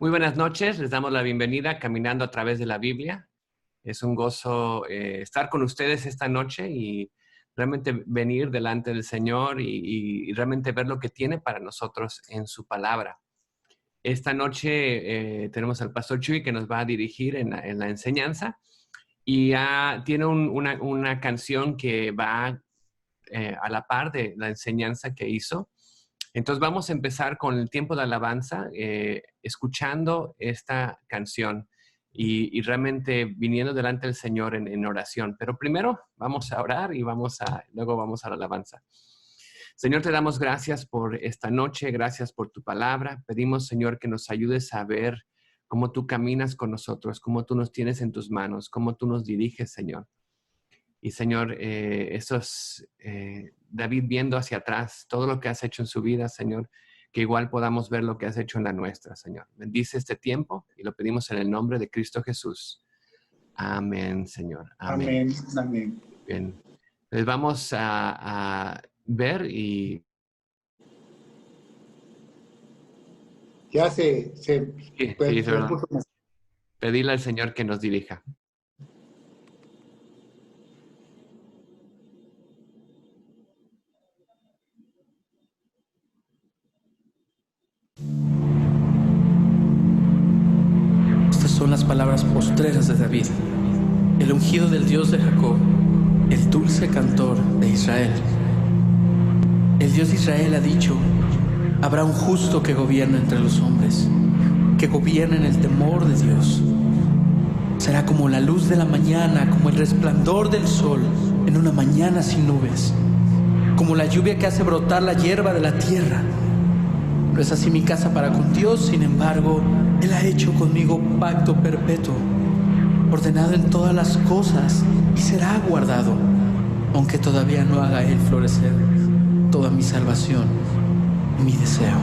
Muy buenas noches, les damos la bienvenida a Caminando a través de la Biblia. Es un gozo estar con ustedes esta noche y realmente venir delante del Señor y realmente ver lo que tiene para nosotros en su palabra. Esta noche tenemos al Pastor Chuy que nos va a dirigir en la enseñanza y tiene una canción que va a la par de la enseñanza que hizo. Entonces vamos a empezar con el tiempo de alabanza, escuchando esta canción y realmente viniendo delante del Señor en oración. Pero primero vamos a orar y luego vamos a la alabanza. Señor, te damos gracias por esta noche, gracias por tu palabra. Pedimos, Señor, que nos ayudes a ver cómo tú caminas con nosotros, cómo tú nos tienes en tus manos, cómo tú nos diriges, Señor. Y Señor, David viendo hacia atrás todo lo que has hecho en su vida, Señor, que igual podamos ver lo que has hecho en la nuestra, Señor. Bendice este tiempo y lo pedimos en el nombre de Cristo Jesús. Amén, Señor. Amén. Amén. Amén. Bien. Les vamos a ver y... Ya sí, pedirle al Señor que nos dirija. Son las palabras postreras de David, el ungido del Dios de Jacob, el dulce cantor de Israel. El Dios de Israel ha dicho: habrá un justo que gobierna entre los hombres, que gobierna en el temor de Dios. Será como la luz de la mañana, como el resplandor del sol en una mañana sin nubes, como la lluvia que hace brotar la hierba de la tierra. No es así mi casa para con Dios, sin embargo, Él ha hecho conmigo pacto perpetuo, ordenado en todas las cosas, y será guardado, aunque todavía no haga Él florecer toda mi salvación y mi deseo.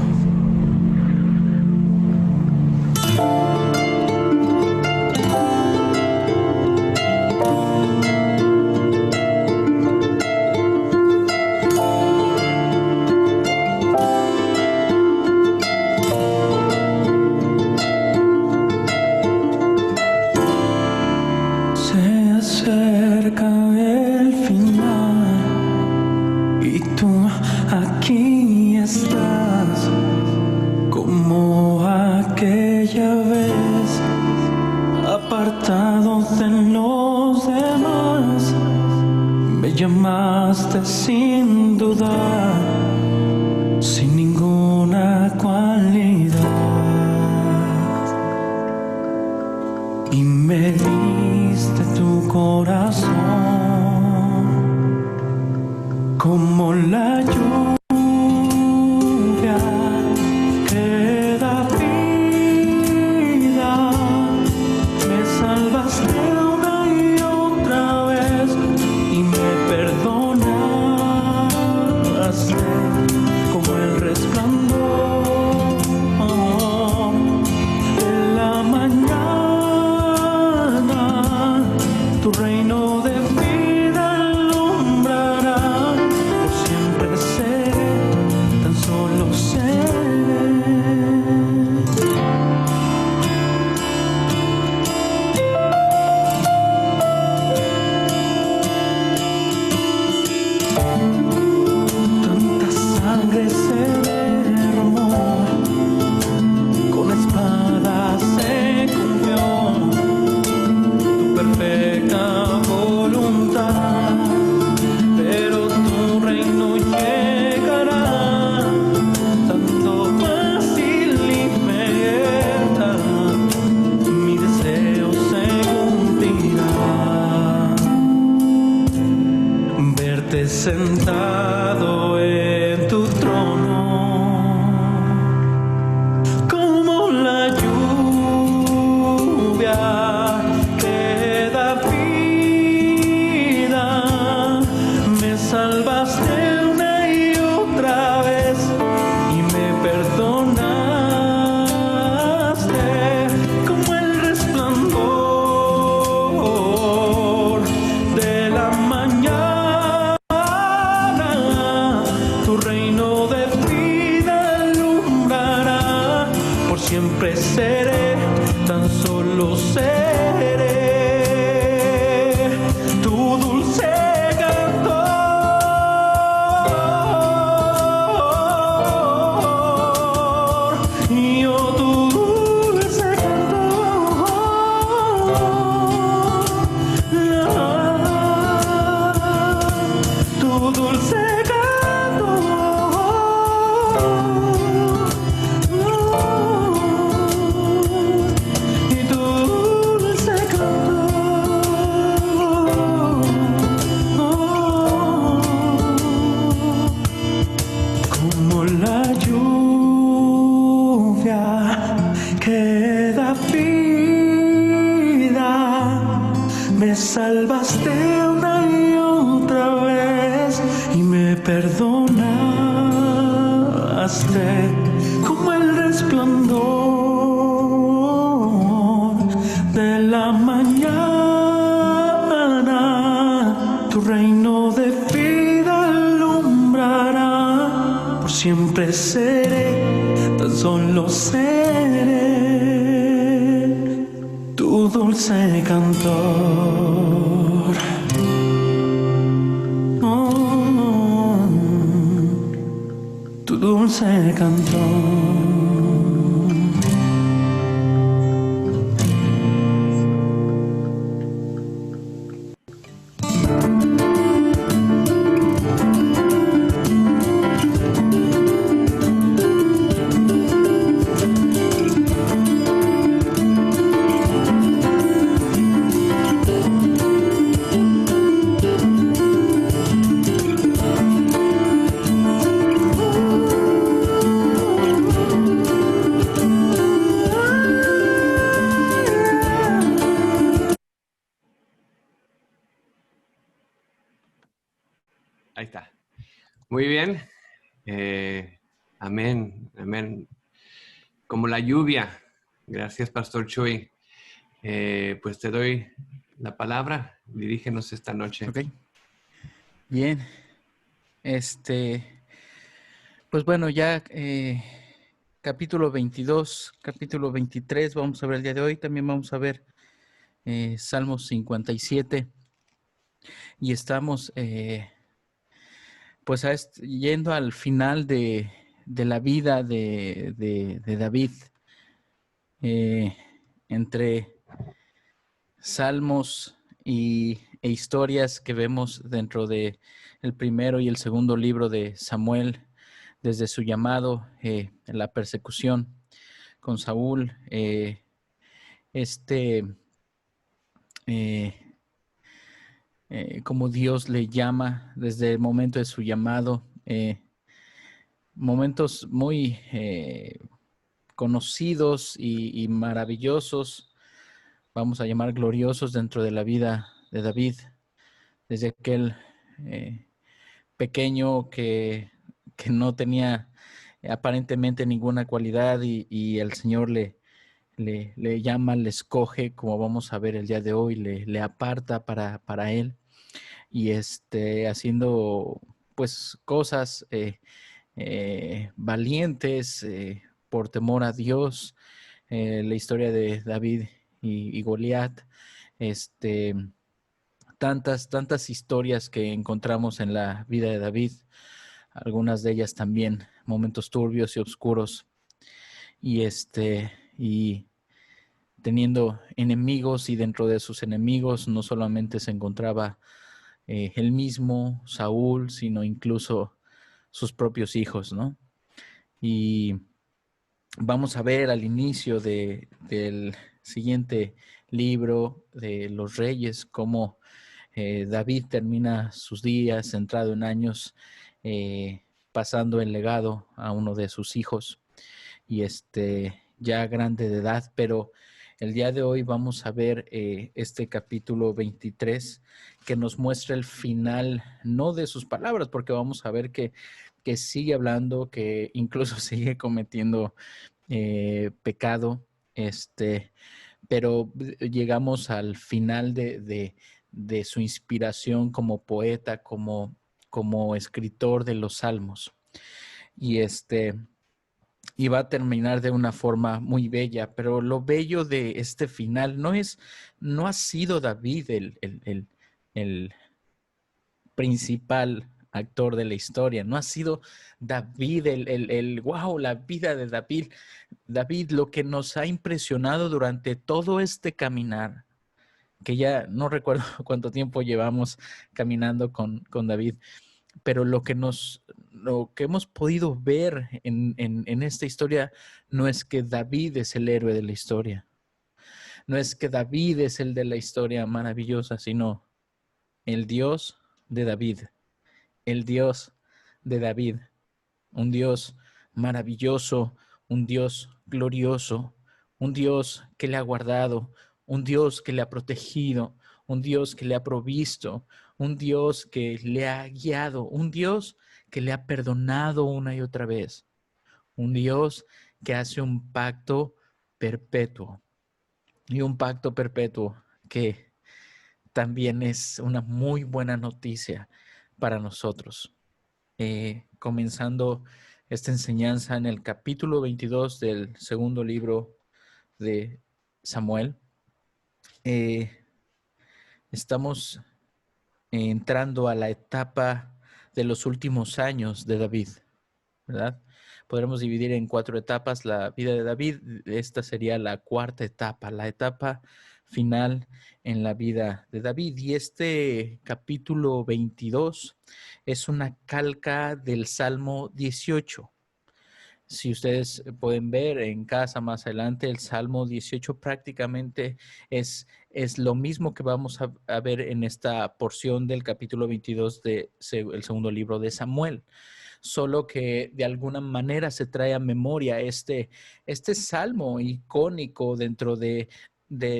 Sin duda, sin ninguna cualidad, y me diste tu corazón como la lluvia que da vida. Me salvaste una y otra vez y me perdonaste como el resplandor de la mañana. Tu reino de vida alumbrará, por siempre seré, tan solo seré. Tanta sangre se derramó, con espada se cumplió tu perfecta voluntad, pero tu reino llegará dando paz y libertad. Mi deseo se cumplirá, verte sentado en tu trono, como la lluvia que da vida. Me salvaste una y otra vez y me perdonaste como el resplandor de la mañana. Tu reino de vida alumbrará, por siempre seré, tan solo seré tu dulce cantor, y yo tu dulce cantor, tu dulce salvaste una y otra vez y me perdonaste como el resplandor de la mañana. Tu reino de vida alumbrará. Por siempre seré, tan solo seré tu dulce cantor. Tu dulce cantor. Ahí está. Muy bien. Amén, amén. Como la lluvia. Gracias, Pastor Chuy. Pues te doy la palabra. Dirígenos esta noche. Ok. Bien. Pues bueno, ya capítulo 22, capítulo 23 vamos a ver el día de hoy. También vamos a ver Salmos 57. Y estamos pues yendo al final de la vida de David. Entre salmos e historias que vemos dentro de el primero y el segundo libro de Samuel, desde su llamado, la persecución con Saúl, como Dios le llama desde el momento de su llamado, momentos muy conocidos y maravillosos, vamos a llamar gloriosos dentro de la vida de David, desde aquel pequeño que no tenía aparentemente ninguna cualidad y el Señor le llama, le escoge, como vamos a ver el día de hoy, le aparta para él, y haciendo pues cosas valientes por temor a Dios. La historia de David y Goliat, tantas historias que encontramos en la vida de David, algunas de ellas también momentos turbios y oscuros, y teniendo enemigos, y dentro de sus enemigos no solamente se encontraba él mismo, Saúl, sino incluso sus propios hijos, ¿no? Y vamos a ver al inicio del siguiente libro de los Reyes cómo David termina sus días centrado en años, pasando el legado a uno de sus hijos, y ya grande de edad. Pero el día de hoy vamos a ver este capítulo 23 que nos muestra el final, no de sus palabras, porque vamos a ver que sigue hablando, que incluso sigue cometiendo pecado, pero llegamos al final de su inspiración como poeta, como escritor de los salmos. Y y va a terminar de una forma muy bella, pero lo bello de este final no ha sido David el principal actor de la historia, no ha sido David wow, la vida de David. David, lo que nos ha impresionado durante todo este caminar, que ya no recuerdo cuánto tiempo llevamos caminando con David, pero lo que hemos podido ver en esta historia no es que David es el héroe de la historia, no es que David es el de la historia maravillosa, sino el Dios de David, el Dios de David, un Dios maravilloso, un Dios glorioso, un Dios que le ha guardado, un Dios que le ha protegido, un Dios que le ha provisto, un Dios que le ha guiado, un Dios que le ha perdonado una y otra vez, un Dios que hace un pacto perpetuo y un pacto perpetuo que también es una muy buena noticia para nosotros. Comenzando esta enseñanza en el capítulo 22 del segundo libro de Samuel, estamos entrando a la etapa de los últimos años de David, ¿verdad? Podremos dividir en 4 etapas la vida de David. Esta sería la cuarta etapa, la etapa final en la vida de David. Y este capítulo 22 es una calca del Salmo 18. Si ustedes pueden ver en casa más adelante, el Salmo 18 prácticamente es lo mismo que vamos a ver en esta porción del capítulo 22 del segundo libro de Samuel. Solo que de alguna manera se trae a memoria este salmo icónico dentro de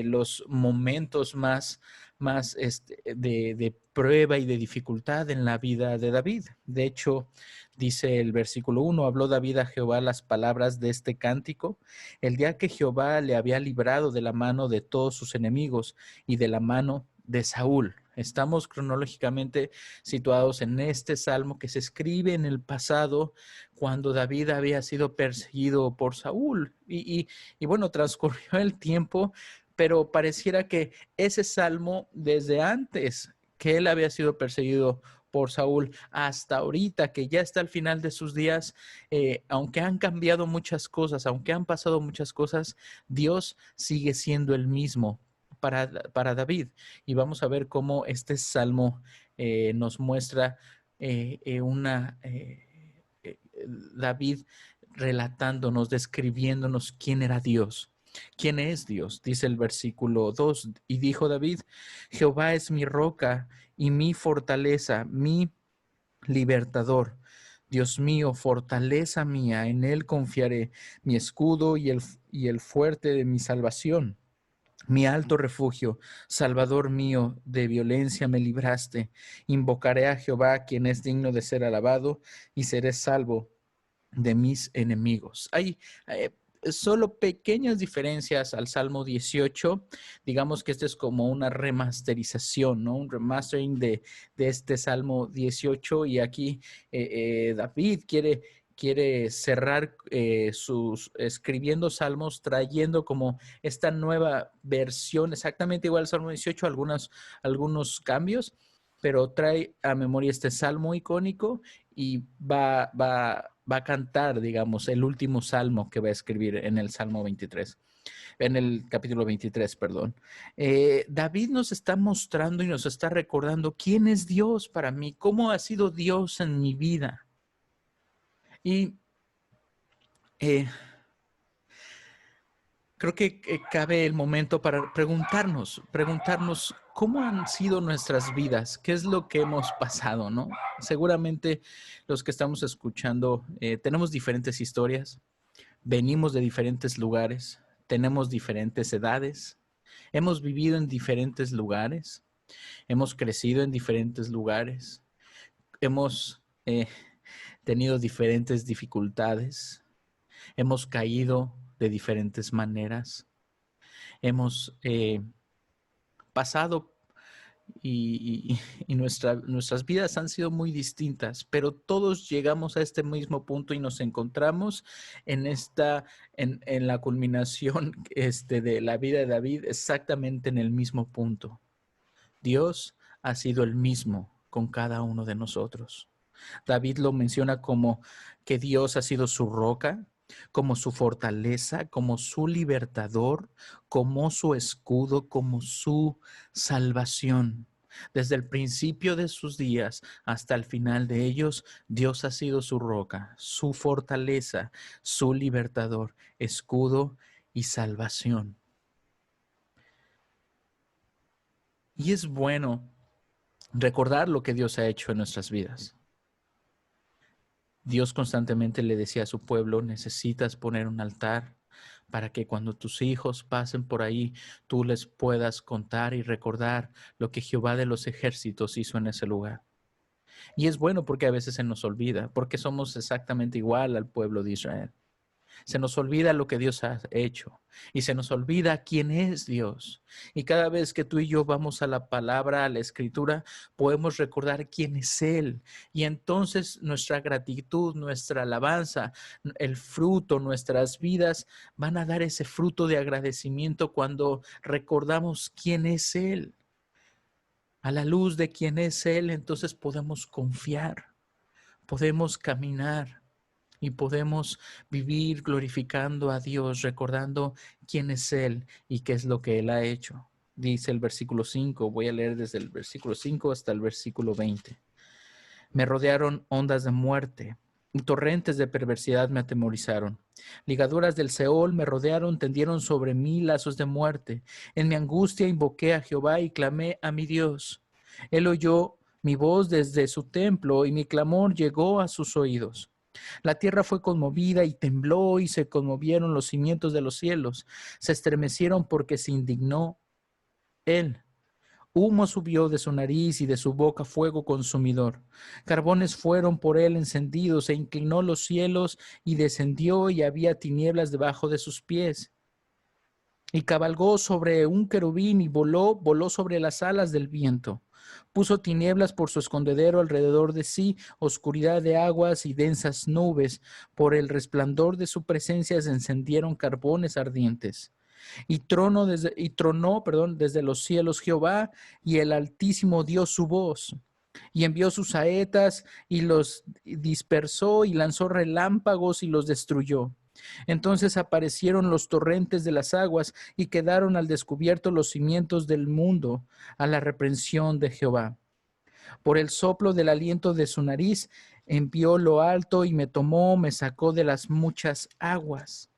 los momentos más de prueba y de dificultad en la vida de David. De hecho, dice el versículo 1, habló David a Jehová las palabras de este cántico, el día que Jehová le había librado de la mano de todos sus enemigos y de la mano de Saúl. Estamos cronológicamente situados en este salmo que se escribe en el pasado cuando David había sido perseguido por Saúl. Y bueno, transcurrió el tiempo, pero pareciera que ese salmo desde antes que él había sido perseguido por Saúl hasta ahorita que ya está al final de sus días, aunque han cambiado muchas cosas, aunque han pasado muchas cosas, Dios sigue siendo el mismo para David. Y vamos a ver cómo este salmo nos muestra David relatándonos, describiéndonos quién era Dios. ¿Quién es Dios? Dice el versículo 2, y dijo David, Jehová es mi roca y mi fortaleza, mi libertador. Dios mío, fortaleza mía, en él confiaré, mi escudo y el fuerte de mi salvación. Mi alto refugio, Salvador mío, de violencia me libraste. Invocaré a Jehová, quien es digno de ser alabado, y seré salvo de mis enemigos. Hay solo pequeñas diferencias al Salmo 18. Digamos que este es como una remasterización, ¿no? Un remastering de este Salmo 18. Y aquí David quiere cerrar escribiendo salmos, trayendo como esta nueva versión, exactamente igual al Salmo 18, algunos cambios, pero trae a memoria este salmo icónico y va a cantar, digamos, el último salmo que va a escribir en el Salmo 23. En el capítulo 23, perdón. David nos está mostrando y nos está recordando quién es Dios para mí, cómo ha sido Dios en mi vida. Y creo que cabe el momento para preguntarnos cómo han sido nuestras vidas, qué es lo que hemos pasado, ¿no? Seguramente los que estamos escuchando tenemos diferentes historias, venimos de diferentes lugares, tenemos diferentes edades, hemos vivido en diferentes lugares, hemos crecido en diferentes lugares, hemos tenido diferentes dificultades, hemos caído de diferentes maneras, hemos pasado y nuestras vidas han sido muy distintas, pero todos llegamos a este mismo punto y nos encontramos en la culminación de la vida de David, exactamente en el mismo punto. Dios ha sido el mismo con cada uno de nosotros. David lo menciona como que Dios ha sido su roca, como su fortaleza, como su libertador, como su escudo, como su salvación. Desde el principio de sus días hasta el final de ellos, Dios ha sido su roca, su fortaleza, su libertador, escudo y salvación. Y es bueno recordar lo que Dios ha hecho en nuestras vidas. Dios constantemente le decía a su pueblo, necesitas poner un altar para que cuando tus hijos pasen por ahí, tú les puedas contar y recordar lo que Jehová de los ejércitos hizo en ese lugar. Y es bueno porque a veces se nos olvida, porque somos exactamente igual al pueblo de Israel. Se nos olvida lo que Dios ha hecho y se nos olvida quién es Dios. Y cada vez que tú y yo vamos a la palabra, a la escritura, podemos recordar quién es Él. Y entonces nuestra gratitud, nuestra alabanza, el fruto, nuestras vidas van a dar ese fruto de agradecimiento cuando recordamos quién es Él. A la luz de quién es Él, entonces podemos confiar, podemos caminar. Y podemos vivir glorificando a Dios, recordando quién es Él y qué es lo que Él ha hecho. Dice el versículo 5, voy a leer desde el versículo 5 hasta el versículo 20. Me rodearon ondas de muerte, y torrentes de perversidad me atemorizaron. Ligaduras del Seol me rodearon, tendieron sobre mí lazos de muerte. En mi angustia invoqué a Jehová y clamé a mi Dios. Él oyó mi voz desde su templo y mi clamor llegó a sus oídos. La tierra fue conmovida y tembló y se conmovieron los cimientos de los cielos. Se estremecieron porque se indignó él. Humo subió de su nariz y de su boca fuego consumidor. Carbones fueron por él encendidos, se inclinó los cielos y descendió y había tinieblas debajo de sus pies. Y cabalgó sobre un querubín y voló sobre las alas del viento. Puso tinieblas por su escondedero alrededor de sí, oscuridad de aguas y densas nubes. Por el resplandor de su presencia se encendieron carbones ardientes. Y tronó desde los cielos Jehová, y el Altísimo dio su voz. Y envió sus saetas y los dispersó y lanzó relámpagos y los destruyó. Entonces aparecieron los torrentes de las aguas y quedaron al descubierto los cimientos del mundo a la reprensión de Jehová. Por el soplo del aliento de su nariz envió lo alto y me tomó, me sacó de las muchas aguas.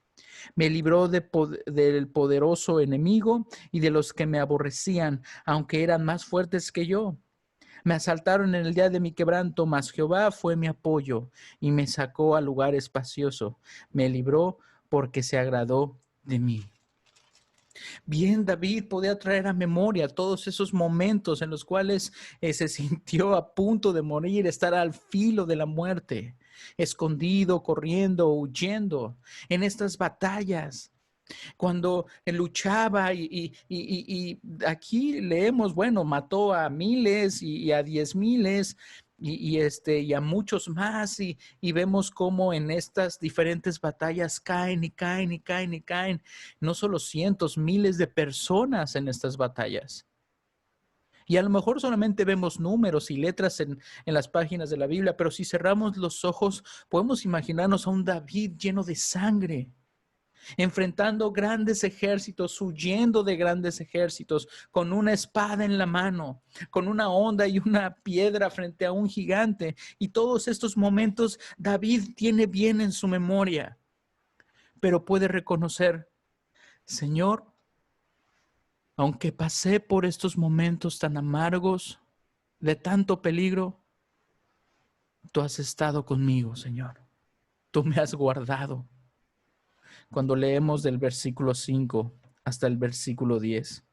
Me libró del poderoso enemigo y de los que me aborrecían, aunque eran más fuertes que yo. Me asaltaron en el día de mi quebranto, mas Jehová fue mi apoyo y me sacó a lugar espacioso. Me libró porque se agradó de mí. Bien, David podía traer a memoria todos esos momentos en los cuales se sintió a punto de morir, estar al filo de la muerte, escondido, corriendo, huyendo en estas batallas. Cuando luchaba y aquí leemos, bueno, mató a miles y a 10,000 y a muchos más y vemos cómo en estas diferentes batallas caen y caen y caen y caen, no solo cientos, miles de personas en estas batallas. Y a lo mejor solamente vemos números y letras en las páginas de la Biblia, pero si cerramos los ojos, podemos imaginarnos a un David lleno de sangre, enfrentando grandes ejércitos, huyendo de grandes ejércitos, con una espada en la mano, con una honda y una piedra frente a un gigante. Y todos estos momentos David tiene bien en su memoria, pero puede reconocer, Señor, aunque pasé por estos momentos tan amargos, de tanto peligro, tú has estado conmigo, Señor. Tú me has guardado. Cuando leemos del versículo 5 hasta el versículo 10.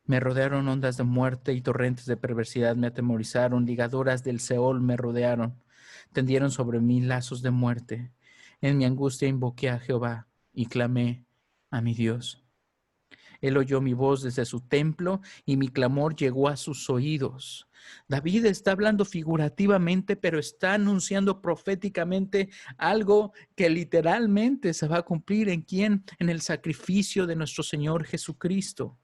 Me rodearon ondas de muerte y torrentes de perversidad me atemorizaron, ligaduras del Seol me rodearon, tendieron sobre mí lazos de muerte. En mi angustia invoqué a Jehová y clamé a mi Dios. Él oyó mi voz desde su templo y mi clamor llegó a sus oídos. David está hablando figurativamente, pero está anunciando proféticamente algo que literalmente se va a cumplir ¿en quién? En el sacrificio de nuestro Señor Jesucristo.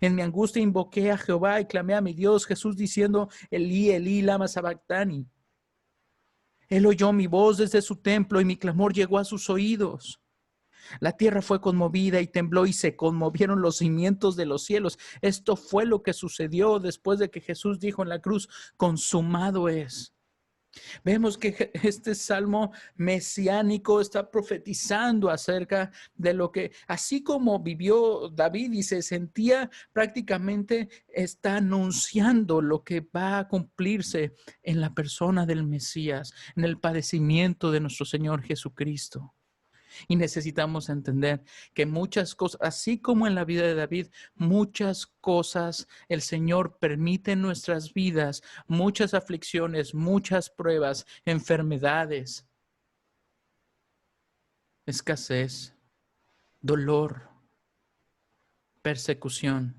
En mi angustia invoqué a Jehová y clamé a mi Dios, Jesús diciendo, Elí, Elí, lama sabactani. Él oyó mi voz desde su templo y mi clamor llegó a sus oídos. La tierra fue conmovida y tembló y se conmovieron los cimientos de los cielos. Esto fue lo que sucedió después de que Jesús dijo en la cruz, consumado es. Vemos que este salmo mesiánico está profetizando acerca de lo que, así como vivió David y se sentía prácticamente, está anunciando lo que va a cumplirse en la persona del Mesías, en el padecimiento de nuestro Señor Jesucristo. Y necesitamos entender que muchas cosas, así como en la vida de David, muchas cosas el Señor permite en nuestras vidas, muchas aflicciones, muchas pruebas, enfermedades, escasez, dolor, persecución.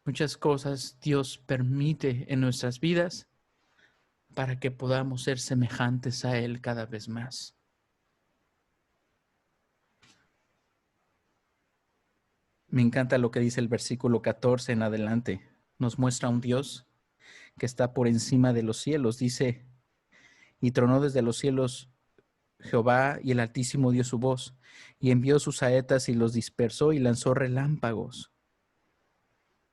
Muchas cosas Dios permite en nuestras vidas para que podamos ser semejantes a Él cada vez más. Me encanta lo que dice el versículo 14 en adelante. Nos muestra un Dios que está por encima de los cielos. Dice, y tronó desde los cielos Jehová y el Altísimo dio su voz y envió sus saetas y los dispersó y lanzó relámpagos.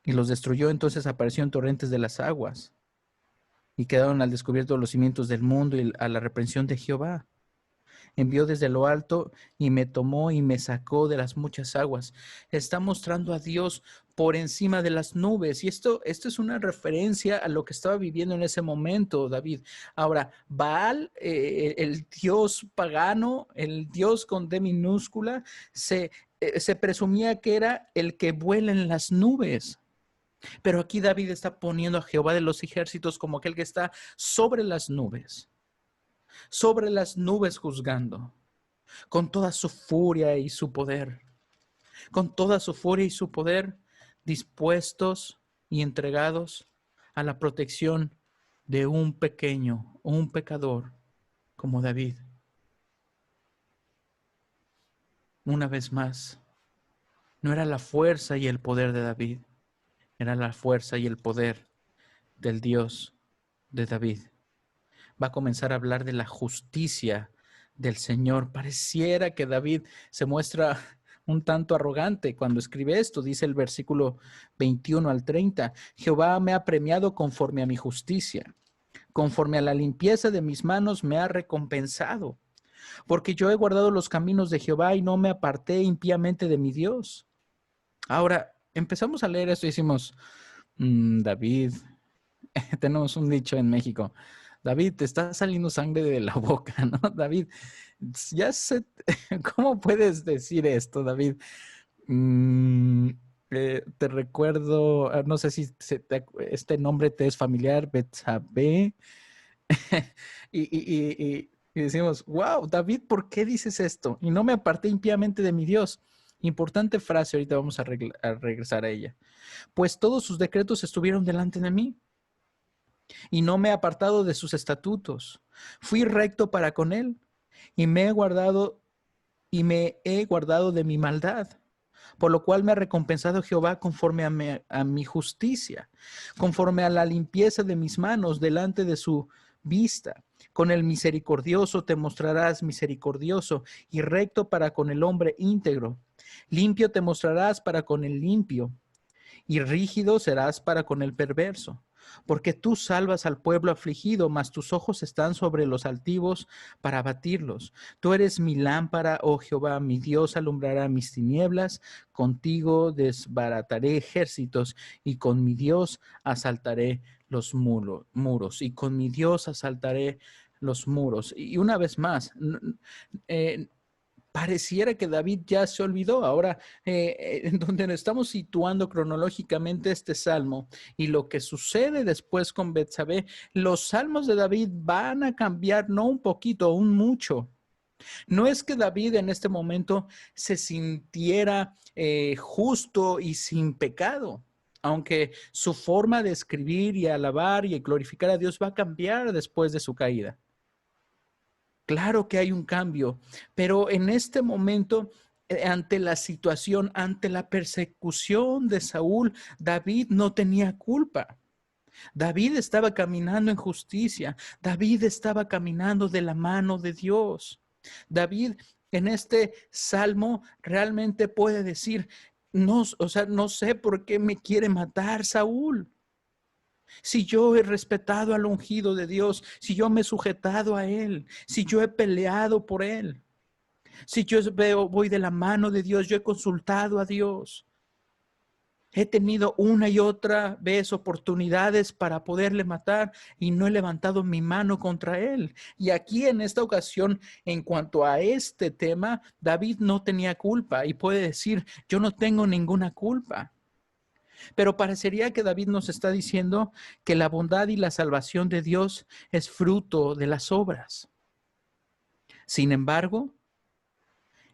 Y los destruyó, entonces aparecieron torrentes de las aguas y quedaron al descubierto los cimientos del mundo y a la reprensión de Jehová. Envió desde lo alto y me tomó y me sacó de las muchas aguas. Está mostrando a Dios por encima de las nubes. Y esto es una referencia a lo que estaba viviendo en ese momento, David. Ahora, Baal, el dios pagano, el dios con D minúscula, se presumía que era el que vuela en las nubes. Pero aquí David está poniendo a Jehová de los ejércitos como aquel que está sobre las nubes juzgando, con toda su furia y su poder, dispuestos y entregados a la protección de un pequeño, un pecador como David. Una vez más, no era la fuerza y el poder de David, era la fuerza y el poder del Dios de David. Va a comenzar a hablar de la justicia del Señor. Pareciera que David se muestra un tanto arrogante cuando escribe esto. Dice el versículo 21 al 30. Jehová me ha premiado conforme a mi justicia. Conforme a la limpieza de mis manos me ha recompensado. Porque yo he guardado los caminos de Jehová y no me aparté impíamente de mi Dios. Ahora, empezamos a leer esto y decimos, David, tenemos un dicho en México, David, te está saliendo sangre de la boca, ¿no? David, ya sé, ¿cómo puedes decir esto, David? Te recuerdo, no sé si este nombre te es familiar, Betsabé. y decimos, wow, David, ¿por qué dices esto? Y no me aparté impíamente de mi Dios. Importante frase, ahorita vamos a regresar a ella. Pues todos sus decretos estuvieron delante de mí y no me he apartado de sus estatutos. Fui recto para con él y me he guardado de mi maldad, por lo cual me ha recompensado Jehová conforme a mi justicia, conforme a la limpieza de mis manos delante de su vista. Con el misericordioso te mostrarás misericordioso y recto para con el hombre íntegro. Limpio te mostrarás para con el limpio y rígido serás para con el perverso. Porque tú salvas al pueblo afligido, mas tus ojos están sobre los altivos para abatirlos. Tú eres mi lámpara, oh Jehová, mi Dios alumbrará mis tinieblas. Contigo desbarataré ejércitos y con mi Dios asaltaré los muros. Y con mi Dios asaltaré los muros. Y una vez más, pareciera que David ya se olvidó. Ahora, en donde nos estamos situando cronológicamente este salmo y lo que sucede después con Betsabé, los salmos de David van a cambiar no un poquito, un mucho. No es que David en este momento se sintiera justo y sin pecado, aunque su forma de escribir y alabar y glorificar a Dios va a cambiar después de su caída. Claro que hay un cambio, pero en este momento, ante la situación, ante la persecución de Saúl, David no tenía culpa. David estaba caminando en justicia. David estaba caminando de la mano de Dios. David en este salmo realmente puede decir, no, o sea, no sé por qué me quiere matar Saúl. Si yo he respetado al ungido de Dios, si yo me he sujetado a él, si yo he peleado por él, si yo voy de la mano de Dios, yo he consultado a Dios. He tenido una y otra vez oportunidades para poderle matar y no he levantado mi mano contra él. Y aquí en esta ocasión, en cuanto a este tema, David no tenía culpa y puede decir, yo no tengo ninguna culpa. Pero parecería que David nos está diciendo que la bondad y la salvación de Dios es fruto de las obras. Sin embargo,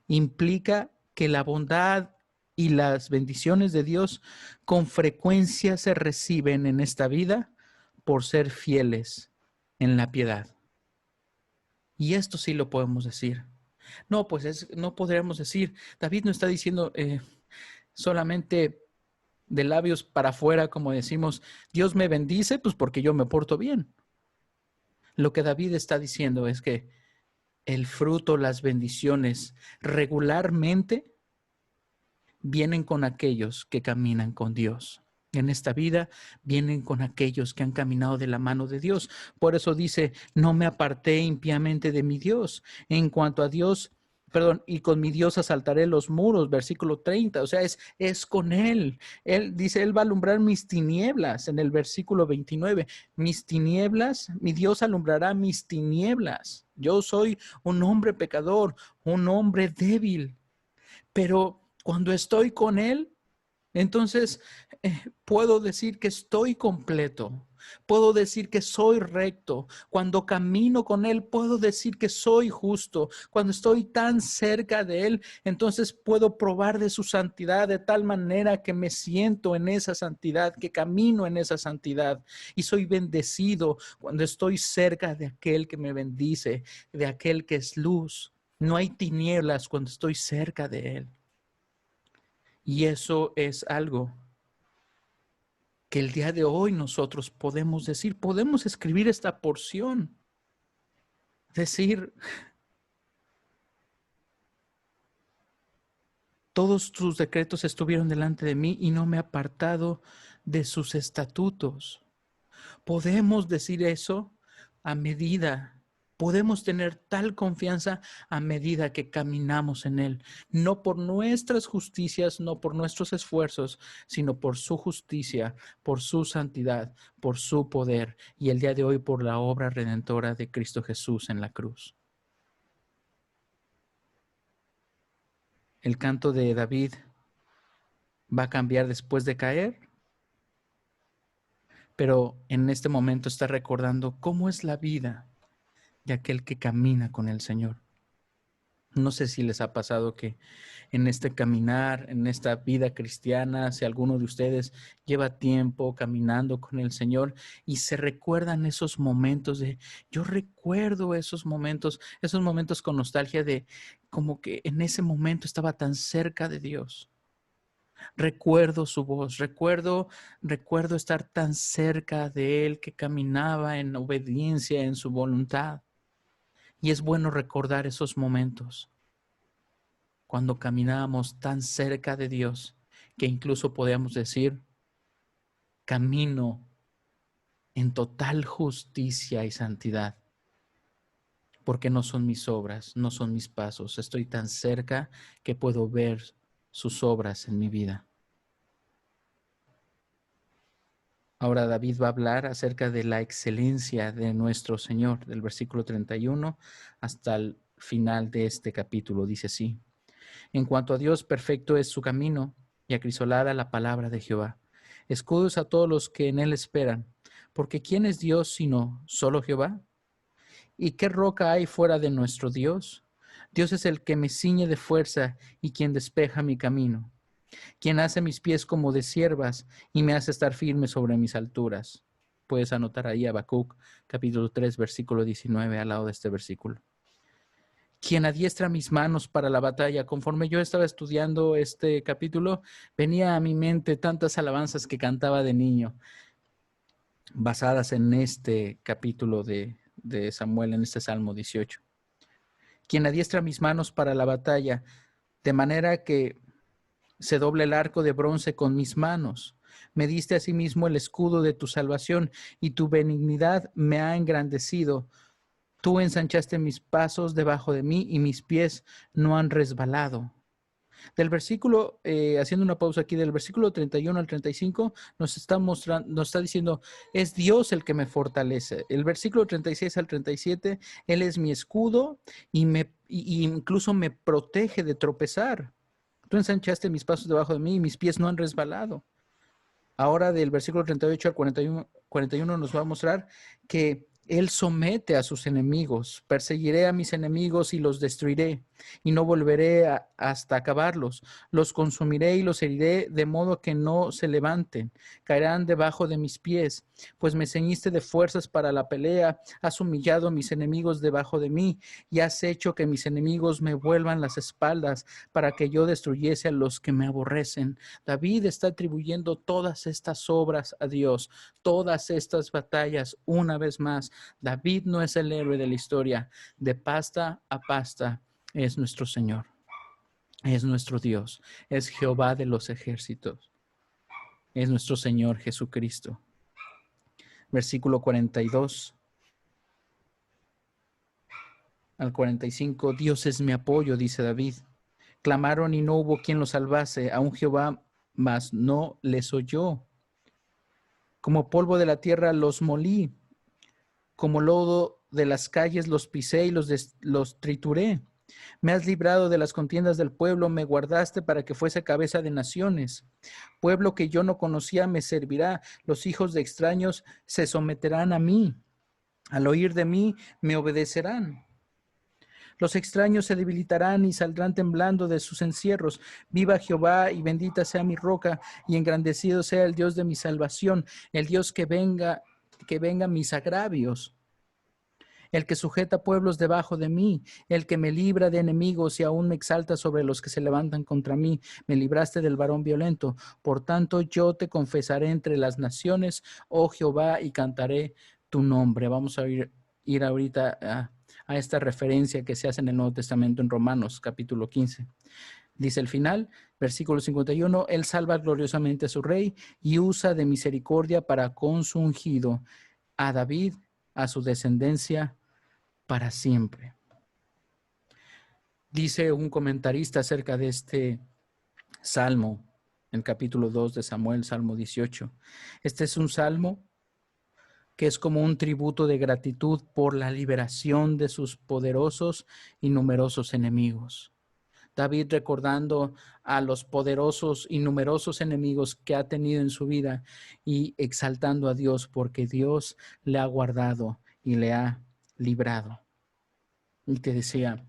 implica que la bondad y las bendiciones de Dios con frecuencia se reciben en esta vida por ser fieles en la piedad. Y esto sí lo podemos decir. No, pues no podríamos decir, David no está diciendo solamente de labios para afuera, como decimos, Dios me bendice, pues porque yo me porto bien. Lo que David está diciendo es que el fruto, las bendiciones, regularmente vienen con aquellos que caminan con Dios. En esta vida vienen con aquellos que han caminado de la mano de Dios. Por eso dice, no me aparté impíamente de mi Dios. En cuanto a Dios, y con mi Dios asaltaré los muros, versículo 30, o sea, es con Él. Él dice, Él va a alumbrar mis tinieblas, en el versículo 29, mis tinieblas, mi Dios alumbrará mis tinieblas. Yo soy un hombre pecador, un hombre débil, pero cuando estoy con Él, entonces puedo decir que estoy completo. Puedo decir que soy recto. Cuando camino con Él, puedo decir que soy justo. Cuando estoy tan cerca de Él, entonces puedo probar de su santidad de tal manera que me siento en esa santidad, que camino en esa santidad. Y soy bendecido cuando estoy cerca de aquel que me bendice, de aquel que es luz. No hay tinieblas cuando estoy cerca de Él. Y eso es algo que el día de hoy nosotros podemos decir, podemos escribir esta porción, decir, todos tus decretos estuvieron delante de mí y no me he apartado de sus estatutos. Podemos decir eso a medida. Podemos tener tal confianza a medida que caminamos en Él, no por nuestras justicias, no por nuestros esfuerzos, sino por su justicia, por su santidad, por su poder y el día de hoy por la obra redentora de Cristo Jesús en la cruz. El canto de David va a cambiar después de caer, pero en este momento está recordando cómo es la vida de aquel que camina con el Señor. No sé si les ha pasado que en este caminar, en esta vida cristiana, si alguno de ustedes lleva tiempo caminando con el Señor y se recuerdan esos momentos yo recuerdo esos momentos con nostalgia de como que en ese momento estaba tan cerca de Dios. Recuerdo su voz, recuerdo estar tan cerca de Él que caminaba en obediencia, en su voluntad. Y es bueno recordar esos momentos cuando caminábamos tan cerca de Dios que incluso podíamos decir, camino en total justicia y santidad, porque no son mis obras, no son mis pasos. Estoy tan cerca que puedo ver sus obras en mi vida. Ahora David va a hablar acerca de la excelencia de nuestro Señor, del versículo 31 hasta el final de este capítulo. Dice así: en cuanto a Dios, perfecto es su camino y acrisolada la palabra de Jehová. Escudos a todos los que en él esperan, porque ¿quién es Dios sino solo Jehová? ¿Y qué roca hay fuera de nuestro Dios? Dios es el que me ciñe de fuerza y quien despeja mi camino, quien hace mis pies como de ciervas y me hace estar firme sobre mis alturas. Puedes anotar ahí Habacuc, capítulo 3, versículo 19, al lado de este versículo. Quien adiestra mis manos para la batalla. Conforme yo estaba estudiando este capítulo, venía a mi mente tantas alabanzas que cantaba de niño, basadas en este capítulo de Samuel, en este Salmo 18. Quien adiestra mis manos para la batalla, de manera que se doble el arco de bronce con mis manos. Me diste asimismo el escudo de tu salvación, y tu benignidad me ha engrandecido. Tú ensanchaste mis pasos debajo de mí, y mis pies no han resbalado. Del versículo, haciendo una pausa aquí, del versículo 31 al 35, nos está diciendo, es Dios el que me fortalece. El versículo 36 al 37, Él es mi escudo y incluso me protege de tropezar. Tú ensanchaste mis pasos debajo de mí y mis pies no han resbalado. Ahora del versículo 38 al 41 nos va a mostrar que Él somete a sus enemigos. Perseguiré a mis enemigos y los destruiré, y no volveré hasta acabarlos. Los consumiré y los heriré, de modo que no se levanten. Caerán debajo de mis pies, pues me ceñiste de fuerzas para la pelea. Has humillado a mis enemigos debajo de mí, y has hecho que mis enemigos me vuelvan las espaldas, para que yo destruyese a los que me aborrecen. David está atribuyendo todas estas obras a Dios, todas estas batallas, una vez más. David no es el héroe de la historia. De pasta a pasta es nuestro Señor, es nuestro Dios, es Jehová de los ejércitos, es nuestro Señor Jesucristo. Versículo 42 al 45, Dios es mi apoyo, dice David. Clamaron y no hubo quien los salvase, aún Jehová, mas no les oyó. Como polvo de la tierra los molí, como lodo de las calles los pisé y los trituré. Me has librado de las contiendas del pueblo, me guardaste para que fuese cabeza de naciones. Pueblo que yo no conocía me servirá, los hijos de extraños se someterán a mí. Al oír de mí me obedecerán. Los extraños se debilitarán y saldrán temblando de sus encierros. Viva Jehová y bendita sea mi roca, y engrandecido sea el Dios de mi salvación, el Dios que venga mis agravios, el que sujeta pueblos debajo de mí, el que me libra de enemigos y aún me exalta sobre los que se levantan contra mí. Me libraste del varón violento. Por tanto, yo te confesaré entre las naciones, oh Jehová, y cantaré tu nombre. Vamos a ir ahorita a esta referencia que se hace en el Nuevo Testamento en Romanos, capítulo 15. Dice el final, versículo 51, Él salva gloriosamente a su rey y usa de misericordia para con su ungido, a David, a su descendencia, para siempre. Dice un comentarista acerca de este salmo, en el capítulo 2 de Samuel, Salmo 18. Este es un salmo que es como un tributo de gratitud por la liberación de sus poderosos y numerosos enemigos. David recordando a los poderosos y numerosos enemigos que ha tenido en su vida y exaltando a Dios porque Dios le ha guardado y le ha librado. Y te decía,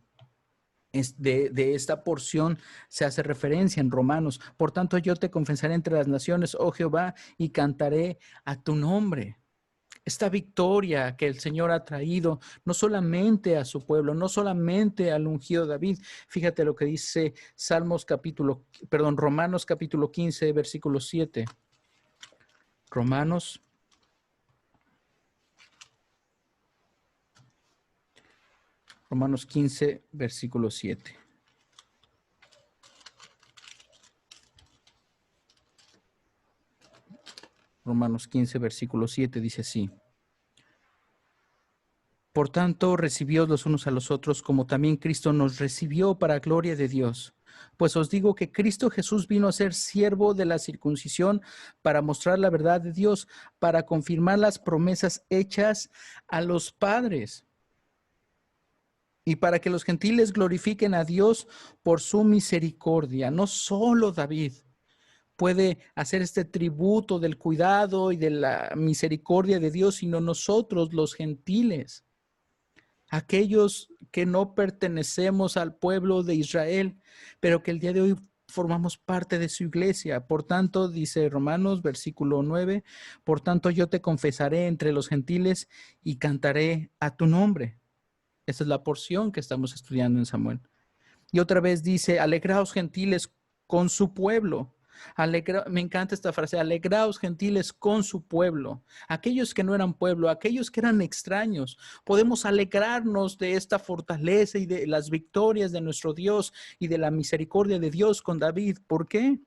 de esta porción se hace referencia en Romanos. Por tanto, yo te confesaré entre las naciones, oh Jehová, y cantaré a tu nombre. Esta victoria que el Señor ha traído no solamente a su pueblo, no solamente al ungido David. Fíjate lo que dice Romanos capítulo 15, versículo 7. Romanos Romanos 15, versículo 7. Romanos 15, versículo 7 dice así. Por tanto, recibíos los unos a los otros, como también Cristo nos recibió para gloria de Dios. Pues os digo que Cristo Jesús vino a ser siervo de la circuncisión para mostrar la verdad de Dios, para confirmar las promesas hechas a los padres, y para que los gentiles glorifiquen a Dios por su misericordia. No solo David puede hacer este tributo del cuidado y de la misericordia de Dios, sino nosotros los gentiles. aquellos que no pertenecemos al pueblo de Israel, pero que el día de hoy formamos parte de su iglesia. Por tanto, dice Romanos, versículo 9, por tanto yo te confesaré entre los gentiles y cantaré a tu nombre. Esa es la porción que estamos estudiando en Samuel. Y otra vez dice, alegraos gentiles con su pueblo. Me encanta esta frase, alegraos gentiles con su pueblo. Aquellos que no eran pueblo, aquellos que eran extraños, podemos alegrarnos de esta fortaleza y de las victorias de nuestro Dios y de la misericordia de Dios con David. ¿Por qué?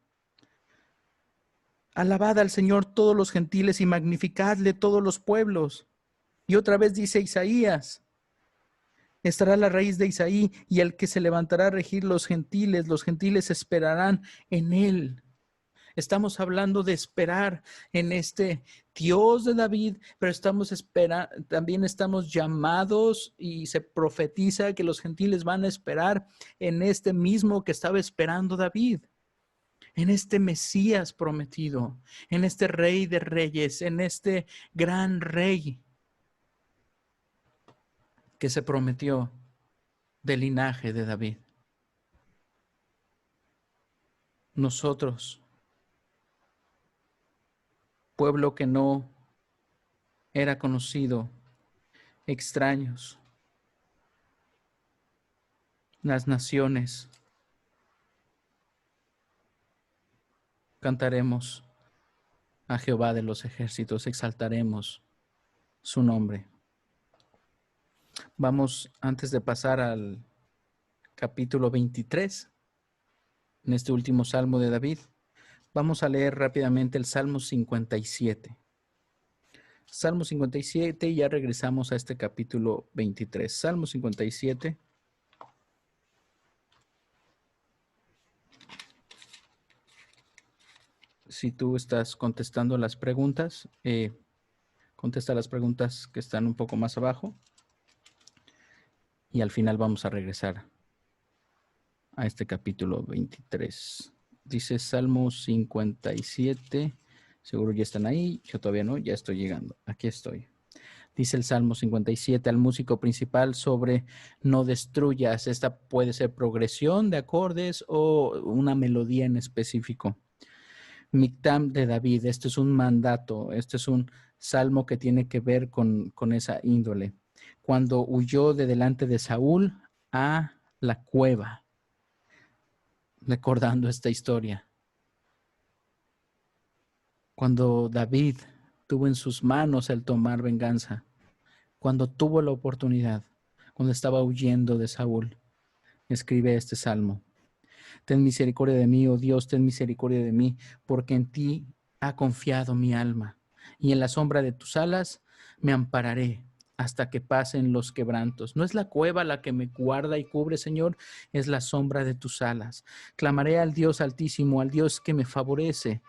Alabad al Señor todos los gentiles y magnificadle todos los pueblos. Y otra vez dice Isaías, estará la raíz de Isaí y el que se levantará a regir los gentiles esperarán en él. Estamos hablando de esperar en este Dios de David, pero también estamos llamados y se profetiza que los gentiles van a esperar en este mismo que estaba esperando David, en este Mesías prometido, en este Rey de Reyes, en este gran Rey que se prometió del linaje de David. Nosotros, pueblo que no era conocido, extraños, las naciones, cantaremos a Jehová de los ejércitos, exaltaremos su nombre. Vamos, antes de pasar al capítulo 23, en este último salmo de David, vamos a leer rápidamente el Salmo 57. Salmo 57 y ya regresamos a este capítulo 23. Salmo 57. Si tú estás contestando las preguntas, contesta las preguntas que están un poco más abajo. Y al final vamos a regresar a este capítulo 23. Dice Salmo 57. Seguro ya están ahí. Yo todavía no, ya estoy llegando. Aquí estoy. Dice el Salmo 57 al músico principal sobre no destruyas. Esta puede ser progresión de acordes o una melodía en específico. Mictam de David. Este es un mandato. Este es un salmo que tiene que ver con esa índole. Cuando huyó de delante de Saúl a la cueva, recordando esta historia. Cuando David tuvo en sus manos el tomar venganza, cuando tuvo la oportunidad, cuando estaba huyendo de Saúl, escribe este salmo. Ten misericordia de mí, oh Dios, ten misericordia de mí, porque en ti ha confiado mi alma, y en la sombra de tus alas me ampararé hasta que pasen los quebrantos. No es la cueva la que me guarda y cubre, Señor, es la sombra de tus alas. Clamaré al Dios Altísimo, al Dios que me favorece.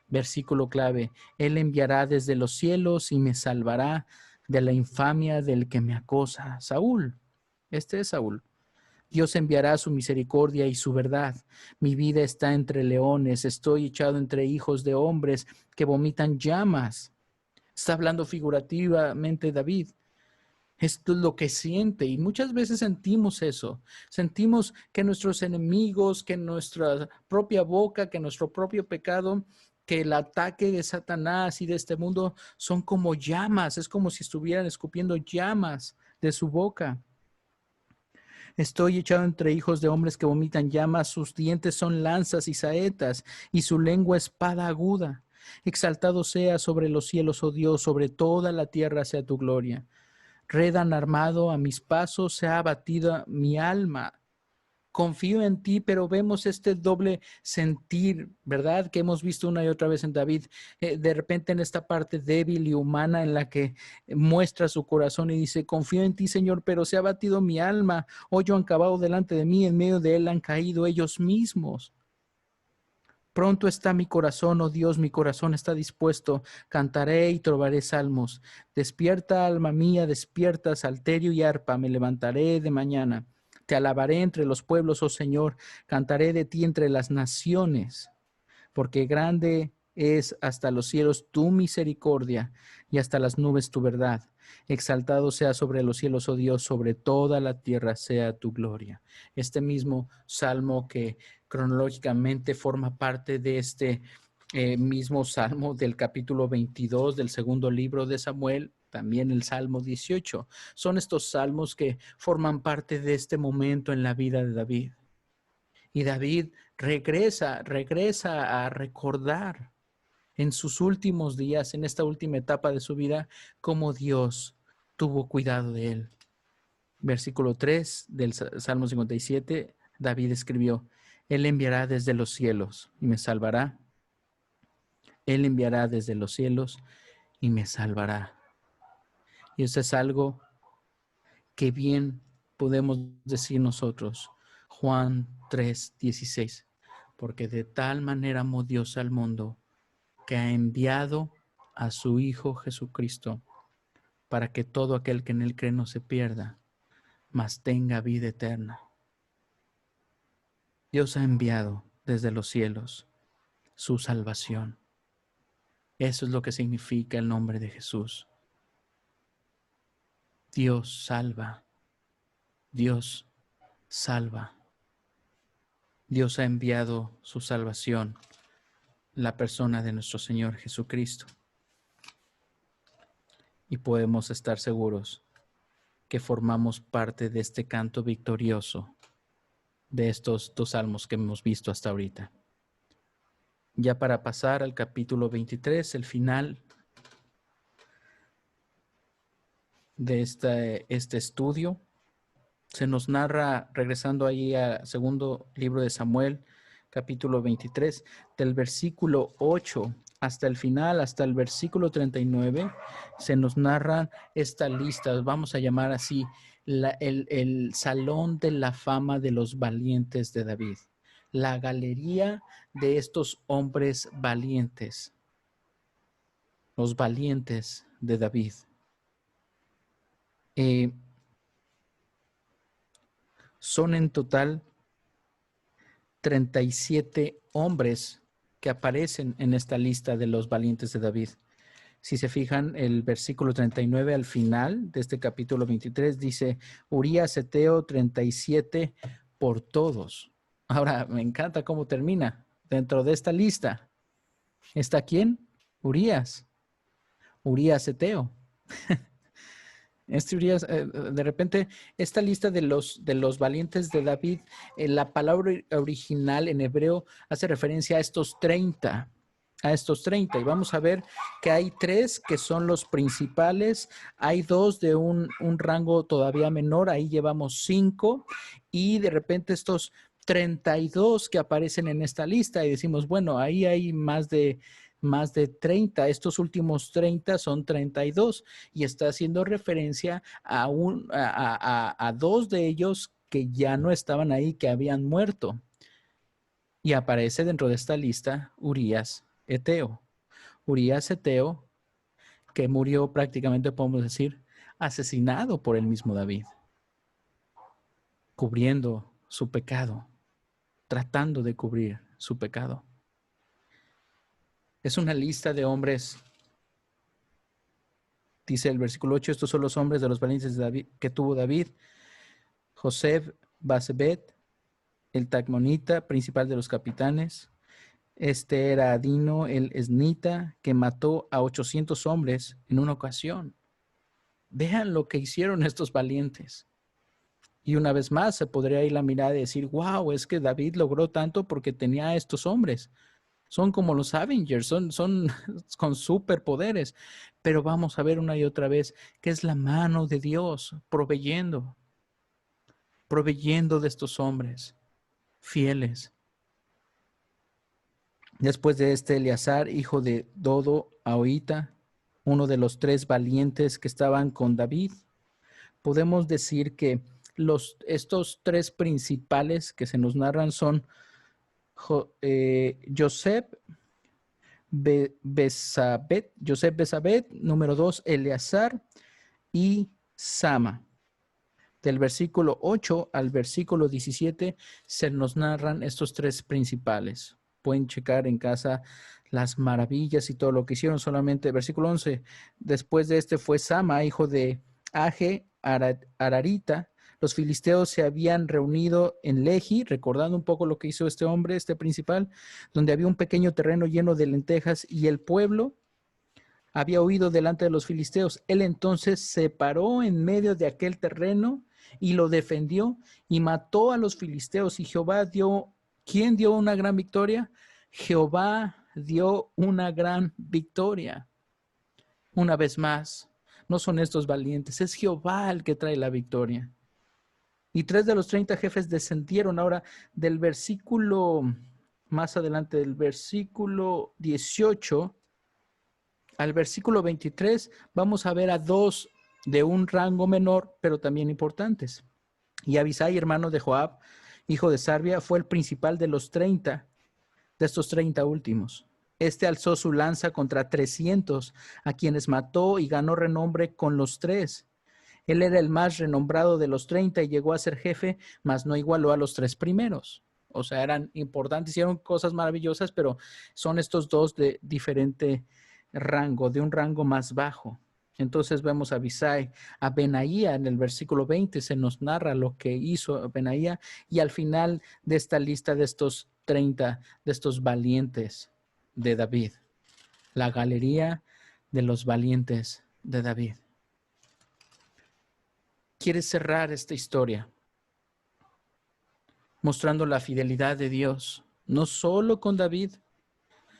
Versículo clave, Él enviará desde los cielos y me salvará de la infamia del que me acosa. Saúl, este es Saúl. Dios enviará su misericordia y su verdad. Mi vida está entre leones, estoy echado entre hijos de hombres que vomitan llamas. Está hablando figurativamente David. Esto es lo que siente y muchas veces sentimos eso. Sentimos que nuestros enemigos, que nuestra propia boca, que nuestro propio pecado, que el ataque de Satanás y de este mundo son como llamas. Es como si estuvieran escupiendo llamas de su boca. Estoy echado entre hijos de hombres que vomitan llamas. Sus dientes son lanzas y saetas y su lengua espada aguda. Exaltado sea sobre los cielos, oh Dios, sobre toda la tierra sea tu gloria. Redan armado a mis pasos, se ha abatido mi alma. Confío en ti, pero vemos este doble sentir, ¿verdad? Que hemos visto una y otra vez en David. De repente en esta parte débil y humana en la que muestra su corazón y dice, confío en ti, Señor, pero se ha abatido mi alma. Hoyo han cavado delante de mí, en medio de él han caído ellos mismos. Pronto está mi corazón, oh Dios, mi corazón está dispuesto. Cantaré y trovaré salmos. Despierta, alma mía, despierta, salterio y arpa. Me levantaré de mañana. Te alabaré entre los pueblos, oh Señor. Cantaré de ti entre las naciones. Porque grande es hasta los cielos tu misericordia y hasta las nubes tu verdad. Exaltado sea sobre los cielos, oh Dios, sobre toda la tierra sea tu gloria. Este mismo salmo que cronológicamente forma parte de este mismo salmo del capítulo 22 del segundo libro de Samuel, también el Salmo 18. Son estos salmos que forman parte de este momento en la vida de David. Y David regresa a recordar en sus últimos días, en esta última etapa de su vida, cómo Dios tuvo cuidado de él. Versículo 3 del Salmo 57, David escribió: Él enviará desde los cielos y me salvará. Él enviará desde los cielos y me salvará. Y eso es algo que bien podemos decir nosotros. Juan 3:16. Porque de tal manera amó Dios al mundo, que ha enviado a su Hijo Jesucristo, para que todo aquel que en él cree no se pierda, mas tenga vida eterna. Dios ha enviado desde los cielos su salvación. Eso es lo que significa el nombre de Jesús. Dios salva. Dios salva. Dios ha enviado su salvación, la persona de nuestro Señor Jesucristo. Y podemos estar seguros que formamos parte de este canto victorioso de estos dos salmos que hemos visto hasta ahorita. Ya para pasar al capítulo 23, el final de este estudio, se nos narra, regresando ahí al segundo libro de Samuel, capítulo 23, del versículo 8 hasta el final, hasta el versículo 39, se nos narra esta lista, vamos a llamar así, el salón de la fama de los valientes de David, la galería de estos hombres valientes, los valientes de David. Son en total 37 hombres que aparecen en esta lista de los valientes de David. Si se fijan, el versículo 39 al final de este capítulo 23 dice: Urías Eteo 37 por todos. Ahora, me encanta cómo termina. Dentro de esta lista, ¿está quién? Urías Eteo. Urías, de repente, esta lista de los valientes de David, la palabra original en hebreo hace referencia a estos 30. Y vamos a ver que hay 3 que son los principales, hay 2 de un rango todavía menor, ahí llevamos 5, y de repente estos 32 que aparecen en esta lista, y decimos, bueno, ahí hay más de 30, estos últimos 30 son 32, y está haciendo referencia a 2 de ellos que ya no estaban ahí, que habían muerto. Y aparece dentro de esta lista Urías Eteo. Urías Eteo, que murió prácticamente, podemos decir, asesinado por el mismo David, cubriendo su pecado, tratando de cubrir su pecado. Es una lista de hombres. Dice el versículo 8, estos son los hombres de los valientes de David, que tuvo David: Joseb Basebet, el Tacmonita, principal de los capitanes. Este era Adino, el Esnita, que mató a 800 hombres en una ocasión. Vean lo que hicieron estos valientes. Y una vez más se podría ir la mirada y decir, wow, es que David logró tanto porque tenía a estos hombres. Son como los Avengers, son con superpoderes. Pero vamos a ver una y otra vez que es la mano de Dios proveyendo de estos hombres fieles. Después de este, Eleazar, hijo de Dodo, Ahoita, uno de los 3 valientes que estaban con David. Podemos decir que estos 3 principales que se nos narran son Joseb Besabet, número 2, Eleazar y Sama. Del versículo 8 al versículo 17 se nos narran estos 3 principales. Pueden checar en casa las maravillas y todo lo que hicieron. Solamente, versículo 11, después de este fue Sama, hijo de Age Ararita. Los filisteos se habían reunido en Lehi, recordando un poco lo que hizo este hombre, este principal, donde había un pequeño terreno lleno de lentejas, y el pueblo había huido delante de los filisteos. Él entonces se paró en medio de aquel terreno y lo defendió y mató a los filisteos. Y Jehová dio, ¿quién dio una gran victoria? Jehová dio una gran victoria. Una vez más, no son estos valientes, es Jehová el que trae la victoria. Y 3 de los 30 jefes descendieron. Ahora, del versículo, más adelante, del versículo 18 al versículo 23, vamos a ver a 2 de un rango menor, pero también importantes. Y Abisai, hermano de Joab, hijo de Sarbia, fue el principal de los 30, de estos 30 últimos. Este alzó su lanza contra 300, a quienes mató y ganó renombre con los 3. Él era el más renombrado de los 30 y llegó a ser jefe, mas no igualó a los 3 primeros. O sea, eran importantes, hicieron cosas maravillosas, pero son estos 2 de diferente rango, de un rango más bajo. Entonces vemos a Abisai, a Benaía. En el versículo 20 se nos narra lo que hizo Benaía, y al final de esta lista de estos 30, de estos valientes de David, la galería de los valientes de David. Quiere cerrar esta historia mostrando la fidelidad de Dios, no solo con David,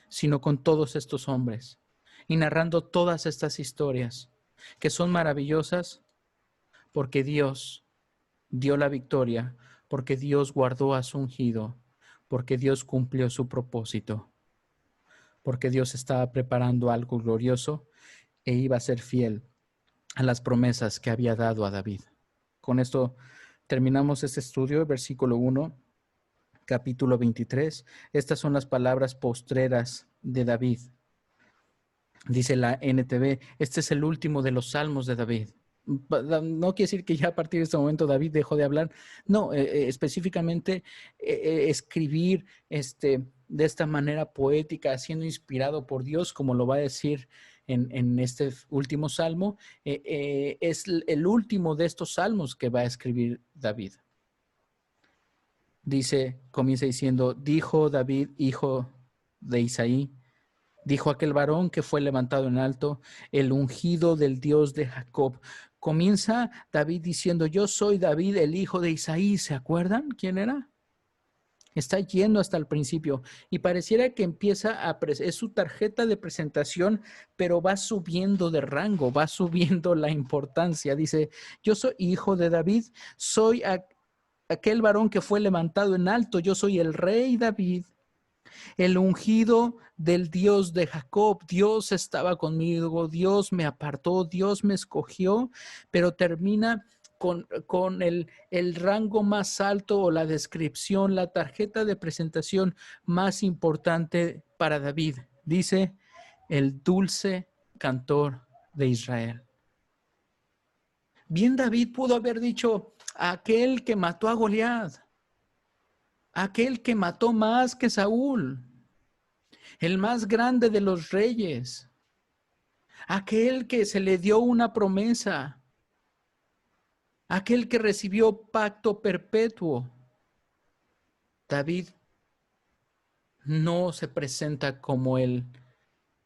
sino con todos estos hombres, y narrando todas estas historias que son maravillosas porque Dios dio la victoria, porque Dios guardó a su ungido, porque Dios cumplió su propósito, porque Dios estaba preparando algo glorioso e iba a ser fiel a las promesas que había dado a David. Con esto terminamos este estudio, versículo 1, capítulo 23. Estas son las palabras postreras de David. Dice la NTV, este es el último de los salmos de David. No quiere decir que ya a partir de este momento David dejó de hablar. No, específicamente escribir de esta manera poética, siendo inspirado por Dios, como lo va a decir en este último salmo, es el último de estos salmos que va a escribir David. Dice, comienza diciendo, dijo David, hijo de Isaí, dijo aquel varón que fue levantado en alto, el ungido del Dios de Jacob. Comienza David diciendo, yo soy David, el hijo de Isaí. ¿Se acuerdan quién era? Está yendo hasta el principio y pareciera que empieza es su tarjeta de presentación, pero va subiendo de rango, va subiendo la importancia. Dice, yo soy hijo de David, soy aquel varón que fue levantado en alto, yo soy el rey David, el ungido del Dios de Jacob. Dios estaba conmigo, Dios me apartó, Dios me escogió, pero termina con el rango más alto, o la descripción, la tarjeta de presentación más importante para David. Dice, el dulce cantor de Israel. Bien, David pudo haber dicho, aquel que mató a Goliat, aquel que mató más que Saúl, el más grande de los reyes, aquel que se le dio una promesa, aquel que recibió pacto perpetuo. David no se presenta como el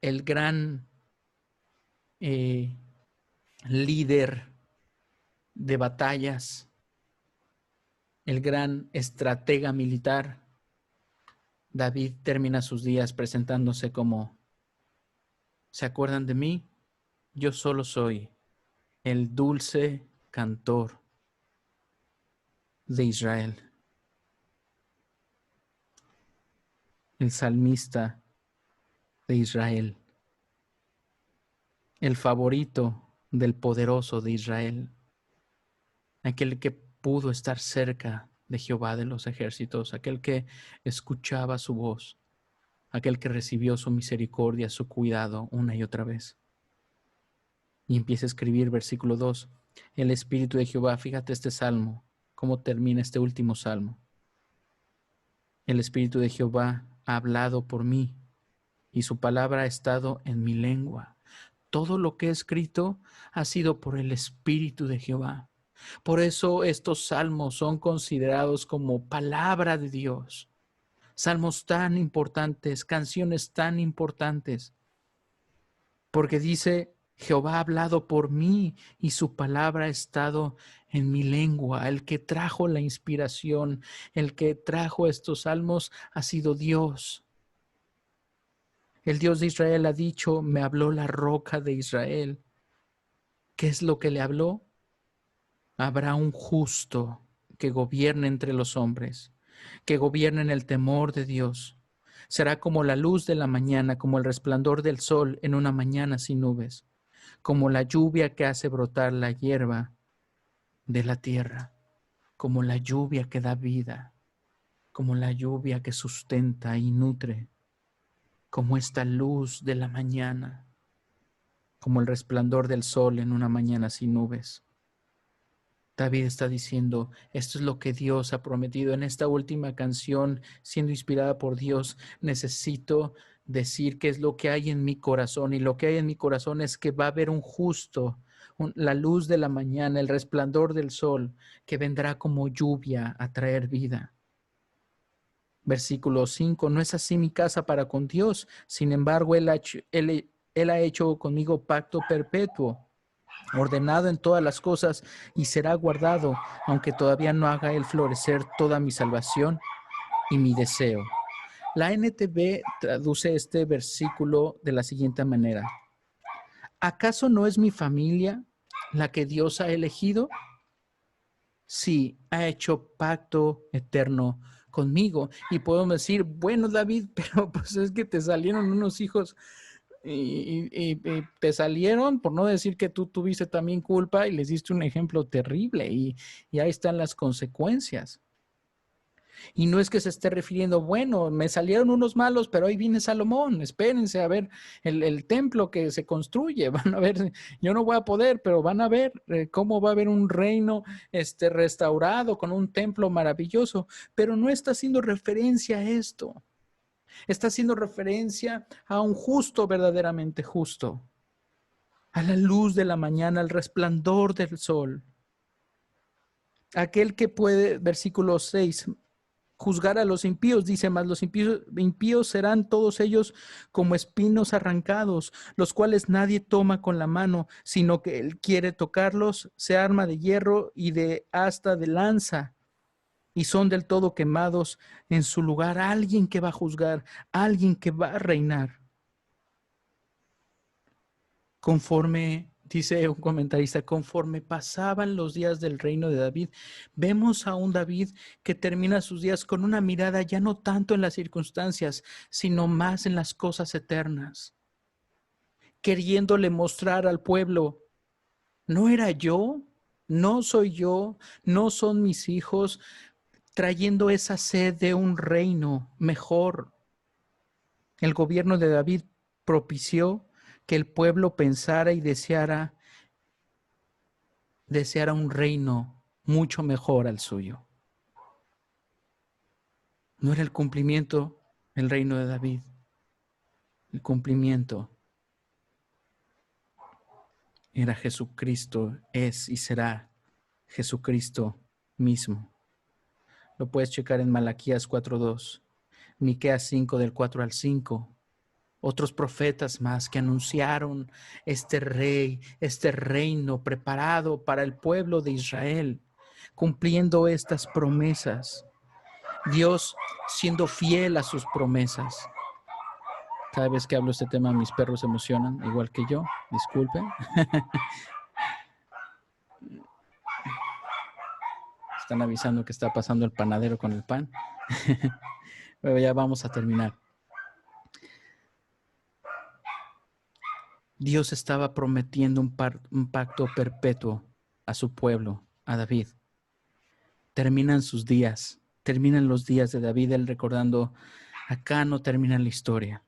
gran líder de batallas, el gran estratega militar. David termina sus días presentándose como, ¿se acuerdan de mí? Yo solo soy el dulce cantor de Israel, el salmista de Israel, el favorito del poderoso de Israel, aquel que pudo estar cerca de Jehová de los ejércitos, aquel que escuchaba su voz, aquel que recibió su misericordia, su cuidado una y otra vez. Y empieza a escribir versículo 2, el Espíritu de Jehová. Fíjate este salmo, cómo termina este último salmo. El Espíritu de Jehová ha hablado por mí, y su palabra ha estado en mi lengua. Todo lo que he escrito ha sido por el Espíritu de Jehová. Por eso estos salmos son considerados como palabra de Dios. Salmos tan importantes, canciones tan importantes. Porque dice, Jehová ha hablado por mí y su palabra ha estado en mi lengua. El que trajo la inspiración, el que trajo estos salmos ha sido Dios. El Dios de Israel ha dicho, me habló la roca de Israel. ¿Qué es lo que le habló? Habrá un justo que gobierne entre los hombres, que gobierne en el temor de Dios. Será como la luz de la mañana, como el resplandor del sol en una mañana sin nubes, como la lluvia que hace brotar la hierba de la tierra, como la lluvia que da vida, como la lluvia que sustenta y nutre, como esta luz de la mañana, como el resplandor del sol en una mañana sin nubes. David está diciendo, esto es lo que Dios ha prometido. En esta última canción, siendo inspirada por Dios, necesito decir qué es lo que hay en mi corazón. Y lo que hay en mi corazón es que va a haber un justo, la luz de la mañana, el resplandor del sol, que vendrá como lluvia a traer vida. Versículo 5, no es así mi casa para con Dios. Sin embargo, Él ha hecho conmigo pacto perpetuo, ordenado en todas las cosas, y será guardado, aunque todavía no haga Él florecer toda mi salvación y mi deseo. La NTV traduce este versículo de la siguiente manera. ¿Acaso no es mi familia la que Dios ha elegido? Sí, ha hecho pacto eterno conmigo. Y podemos decir, bueno, David, pero pues es que te salieron unos hijos y te salieron, por no decir que tú tuviste también culpa y les diste un ejemplo terrible y ahí están las consecuencias. Y no es que se esté refiriendo, bueno, me salieron unos malos, pero ahí viene Salomón, espérense a ver el templo que se construye, van a ver, yo no voy a poder, pero van a ver cómo va a haber un reino restaurado con un templo maravilloso, pero no está haciendo referencia a esto, está haciendo referencia a un justo, verdaderamente justo, a la luz de la mañana, al resplandor del sol, aquel que puede, versículo 6, juzgar a los impíos, dice más, los impíos serán todos ellos como espinos arrancados, los cuales nadie toma con la mano, sino que él quiere tocarlos, se arma de hierro y de asta de lanza, y son del todo quemados en su lugar. Alguien que va a juzgar, alguien que va a reinar. Conforme, dice un comentarista, conforme pasaban los días del reino de David, vemos a un David que termina sus días con una mirada ya no tanto en las circunstancias, sino más en las cosas eternas, queriéndole mostrar al pueblo, no era yo, no soy yo, no son mis hijos, trayendo esa sed de un reino mejor. El gobierno de David propició que el pueblo pensara y deseara un reino mucho mejor al suyo. No era el cumplimiento el reino de David. El cumplimiento era Jesucristo, es y será Jesucristo mismo. Lo puedes checar en Malaquías 4:2, Miqueas 5 del 4 al 5. Otros profetas más que anunciaron este rey, este reino preparado para el pueblo de Israel, cumpliendo estas promesas. Dios siendo fiel a sus promesas. Cada vez que hablo este tema, mis perros se emocionan, igual que yo. Disculpen. Están avisando que está pasando el panadero con el pan. Pero ya vamos a terminar. Dios estaba prometiendo un pacto perpetuo a su pueblo, a David. Terminan sus días, terminan los días de David, él recordando, acá no termina la historia.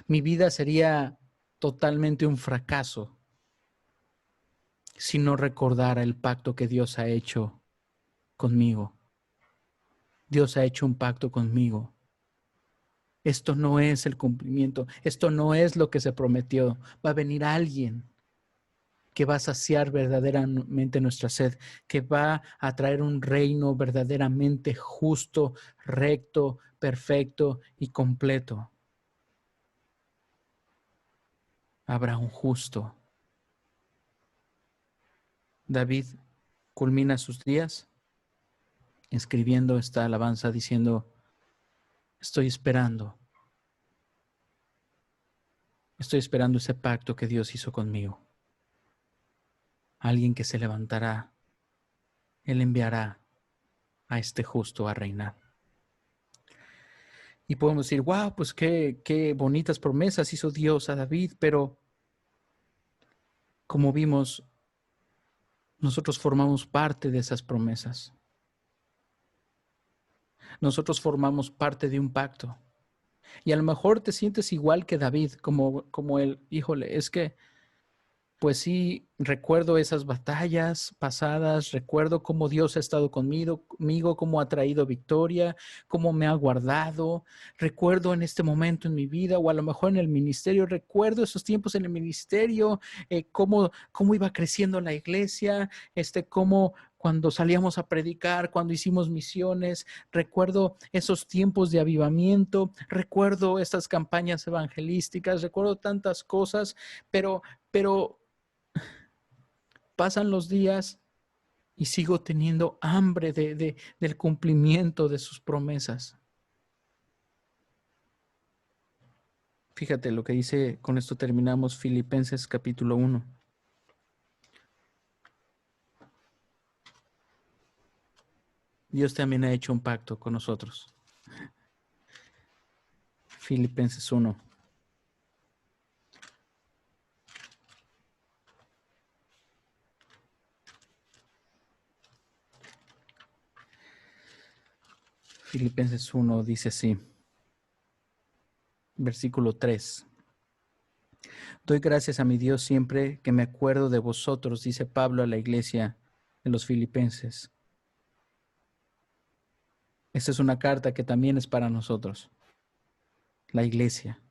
Mi vida sería totalmente un fracaso si no recordara el pacto que Dios ha hecho conmigo. Dios ha hecho un pacto conmigo. Esto no es el cumplimiento. Esto no es lo que se prometió. Va a venir alguien que va a saciar verdaderamente nuestra sed, que va a traer un reino verdaderamente justo, recto, perfecto y completo. Habrá un justo. David culmina sus días escribiendo esta alabanza diciendo: estoy esperando ese pacto que Dios hizo conmigo. Alguien que se levantará, Él enviará a este justo a reinar. Y podemos decir: wow, pues qué bonitas promesas hizo Dios a David, pero como vimos, nosotros formamos parte de esas promesas. Nosotros formamos parte de un pacto. Y a lo mejor te sientes igual que David, como él. Híjole, es que, pues sí, recuerdo esas batallas pasadas, recuerdo cómo Dios ha estado conmigo, cómo ha traído victoria, cómo me ha guardado. Recuerdo en este momento en mi vida, o a lo mejor en el ministerio, recuerdo esos tiempos en el ministerio, cómo iba creciendo la iglesia, cómo cuando salíamos a predicar, cuando hicimos misiones, recuerdo esos tiempos de avivamiento, recuerdo estas campañas evangelísticas, recuerdo tantas cosas, pero pasan los días y sigo teniendo hambre del cumplimiento de sus promesas. Fíjate lo que dice, con esto terminamos, Filipenses capítulo 1. Dios también ha hecho un pacto con nosotros. Filipenses 1. Filipenses 1 dice así, versículo 3. Doy gracias a mi Dios siempre que me acuerdo de vosotros, dice Pablo a la iglesia de los filipenses. Esta es una carta que también es para nosotros, la iglesia.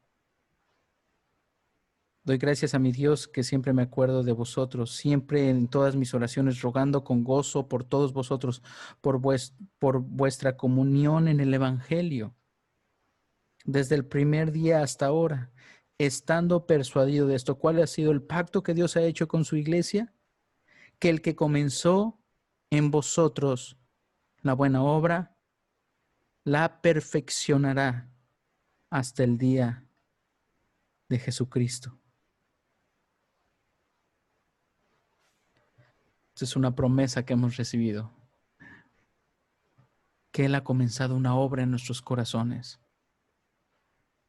Doy gracias a mi Dios que siempre me acuerdo de vosotros, siempre en todas mis oraciones, rogando con gozo por todos vosotros, por vuestra comunión en el Evangelio, desde el primer día hasta ahora, estando persuadido de esto. ¿Cuál ha sido el pacto que Dios ha hecho con su iglesia? Que el que comenzó en vosotros la buena obra, la perfeccionará hasta el día de Jesucristo. Esta es una promesa que hemos recibido, que Él ha comenzado una obra en nuestros corazones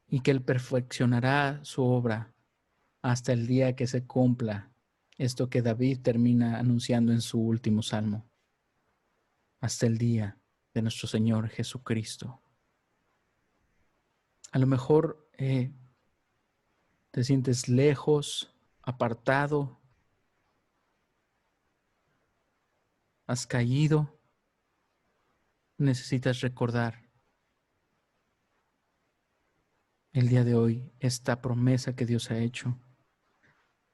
y que Él perfeccionará su obra hasta el día que se cumpla esto que David termina anunciando en su último salmo, hasta el día de nuestro Señor Jesucristo. A lo mejor te sientes lejos, apartado, has caído, necesitas recordar el día de hoy esta promesa que Dios ha hecho.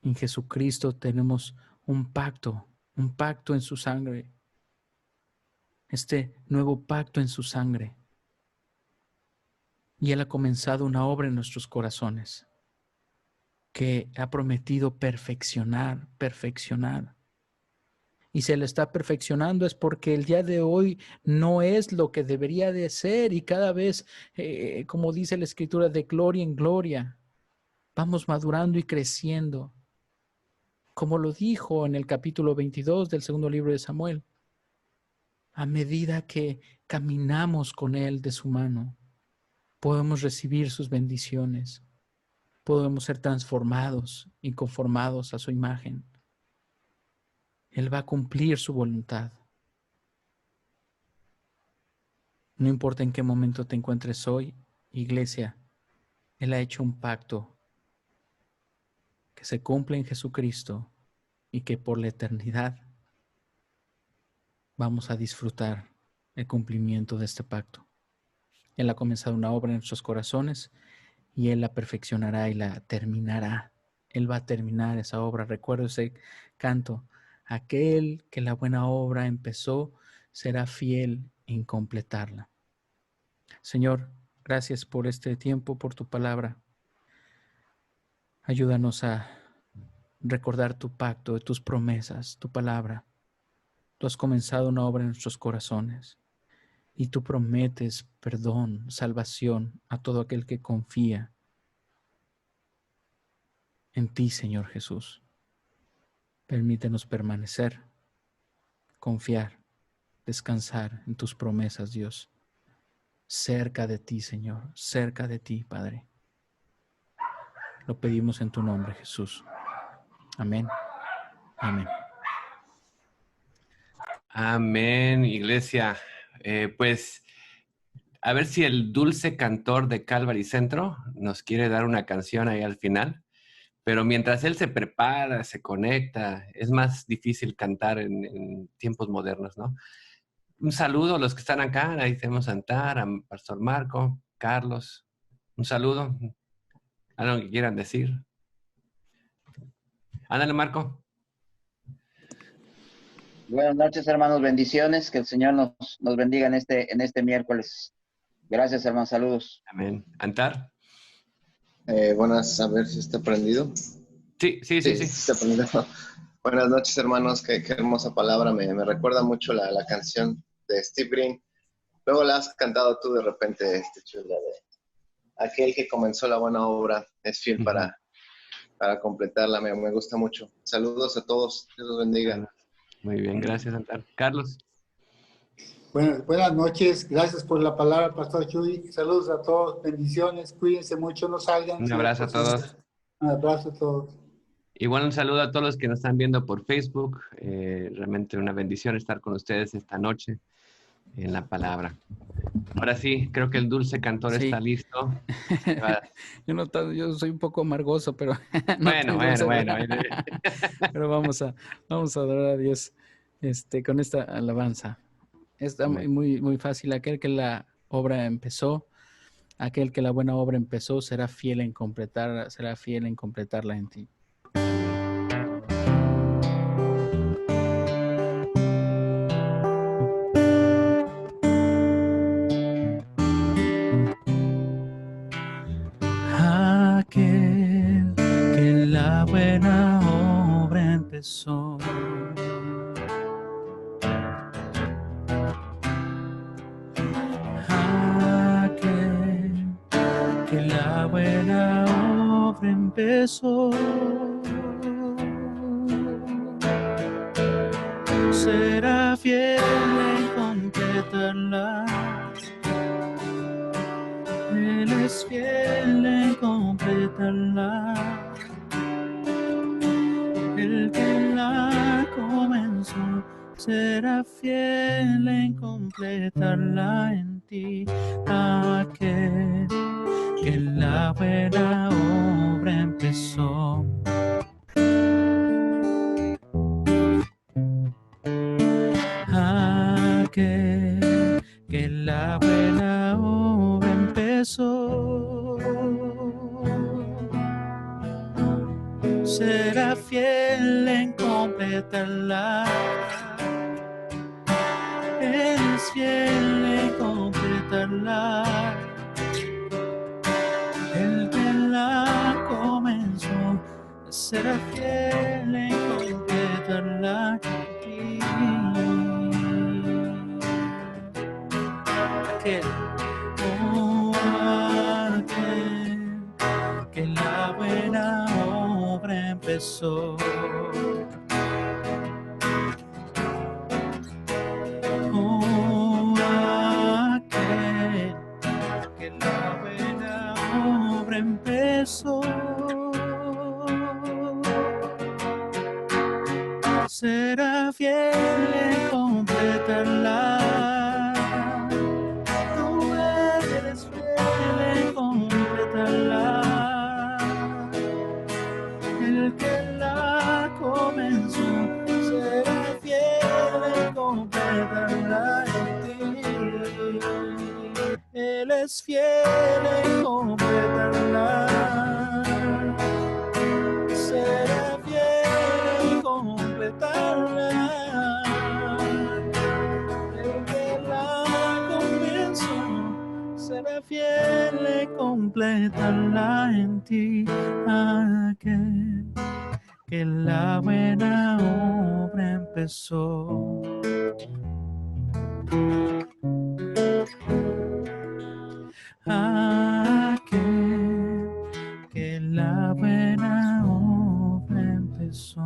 En Jesucristo tenemos un pacto en su sangre, este nuevo pacto en su sangre. Y Él ha comenzado una obra en nuestros corazones que ha prometido perfeccionar. Y se le está perfeccionando es porque el día de hoy no es lo que debería de ser y cada vez, como dice la Escritura, de gloria en gloria, vamos madurando y creciendo. Como lo dijo en el capítulo 22 del segundo libro de Samuel, a medida que caminamos con Él de su mano, podemos recibir sus bendiciones, podemos ser transformados y conformados a su imagen. Él va a cumplir su voluntad. No importa en qué momento te encuentres hoy, iglesia, Él ha hecho un pacto que se cumple en Jesucristo y que por la eternidad vamos a disfrutar el cumplimiento de este pacto. Él ha comenzado una obra en nuestros corazones y Él la perfeccionará y la terminará. Él va a terminar esa obra. Recuerdo ese canto. Aquel que la buena obra empezó será fiel en completarla. Señor, gracias por este tiempo, por tu palabra. Ayúdanos a recordar tu pacto, tus promesas, tu palabra. Tú has comenzado una obra en nuestros corazones y tú prometes perdón, salvación a todo aquel que confía en ti, Señor Jesús. Permítenos permanecer, confiar, descansar en tus promesas, Dios. Cerca de ti, Señor, cerca de ti, Padre. Lo pedimos en tu nombre, Jesús. Amén. Amén. Amén, iglesia. Pues a ver si el dulce cantor de Calvary Centro nos quiere dar una canción ahí al final. Pero mientras él se prepara, se conecta, es más difícil cantar en tiempos modernos, ¿no? Un saludo a los que están acá. Ahí tenemos a Antar, a Pastor Marco, Carlos. Un saludo. Algo que quieran decir. Ándale, Marco. Buenas noches, hermanos, bendiciones, que el Señor nos bendiga en este miércoles. Gracias, hermanos, saludos. Amén. Antar. Buenas, a ver si está prendido. Sí. Está prendido. Buenas noches, hermanos, qué hermosa palabra, me recuerda mucho la canción de Steve Green. Luego la has cantado tú de repente, chula, de aquel que comenzó la buena obra es fiel para completarla, me gusta mucho. Saludos a todos, Dios los bendiga. Muy bien, gracias, Antar. Carlos. Bueno, buenas noches, gracias por la palabra, Pastor Chuy. Saludos a todos, bendiciones, cuídense mucho, no salgan. Un abrazo a todos. Un abrazo a todos. Igual un saludo a todos los que nos están viendo por Facebook. Realmente una bendición estar con ustedes esta noche en la palabra. Ahora sí, creo que el dulce cantor está listo. Yo soy un poco amargoso, pero bueno. Pero vamos a adorar a Dios con esta alabanza. Está muy fácil. Aquel que la obra empezó, aquel que la buena obra empezó, será fiel en completarla en ti. Aquel que la buena obra empezó, aquel que la buena obra empezó, será fiel en completarla. Él es fiel en completarla. El que la comenzó será fiel en completarla en ti. Aquel que la buena obra empezó. Aquel que la buena obra empezó, será fiel en completarla. Él es fiel en completarla. El que la comenzó será fiel en completarla. Aquel que la buena obra empezó. Aquel que la buena obra empezó, será fiel en completarla. Tú eres fiel en completarla. El que la come es fiel en completarla. Será fiel en completarla. El que la comenzó será fiel en completarla en ti. Aquel que la buena obra empezó. Aquel que la buena obra empezó.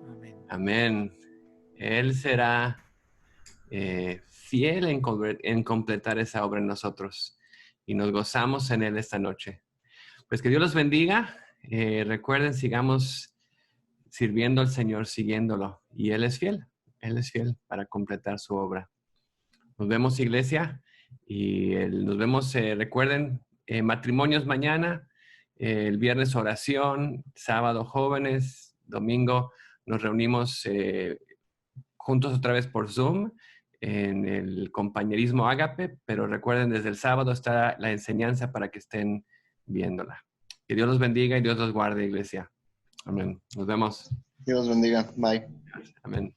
Amén. Amén. Él será fiel en completar esa obra en nosotros y nos gozamos en Él esta noche. Pues que Dios los bendiga. Recuerden, sigamos sirviendo al Señor, siguiéndolo. Y Él es fiel para completar su obra. Nos vemos, iglesia, y nos vemos, recuerden, matrimonios mañana, el viernes oración, sábado jóvenes, domingo nos reunimos juntos otra vez por Zoom en el compañerismo Ágape, pero recuerden, desde el sábado está la enseñanza para que estén viéndola. Que Dios los bendiga y Dios los guarde, iglesia. Amén. Nos vemos. Dios bendiga. Bye. Amén.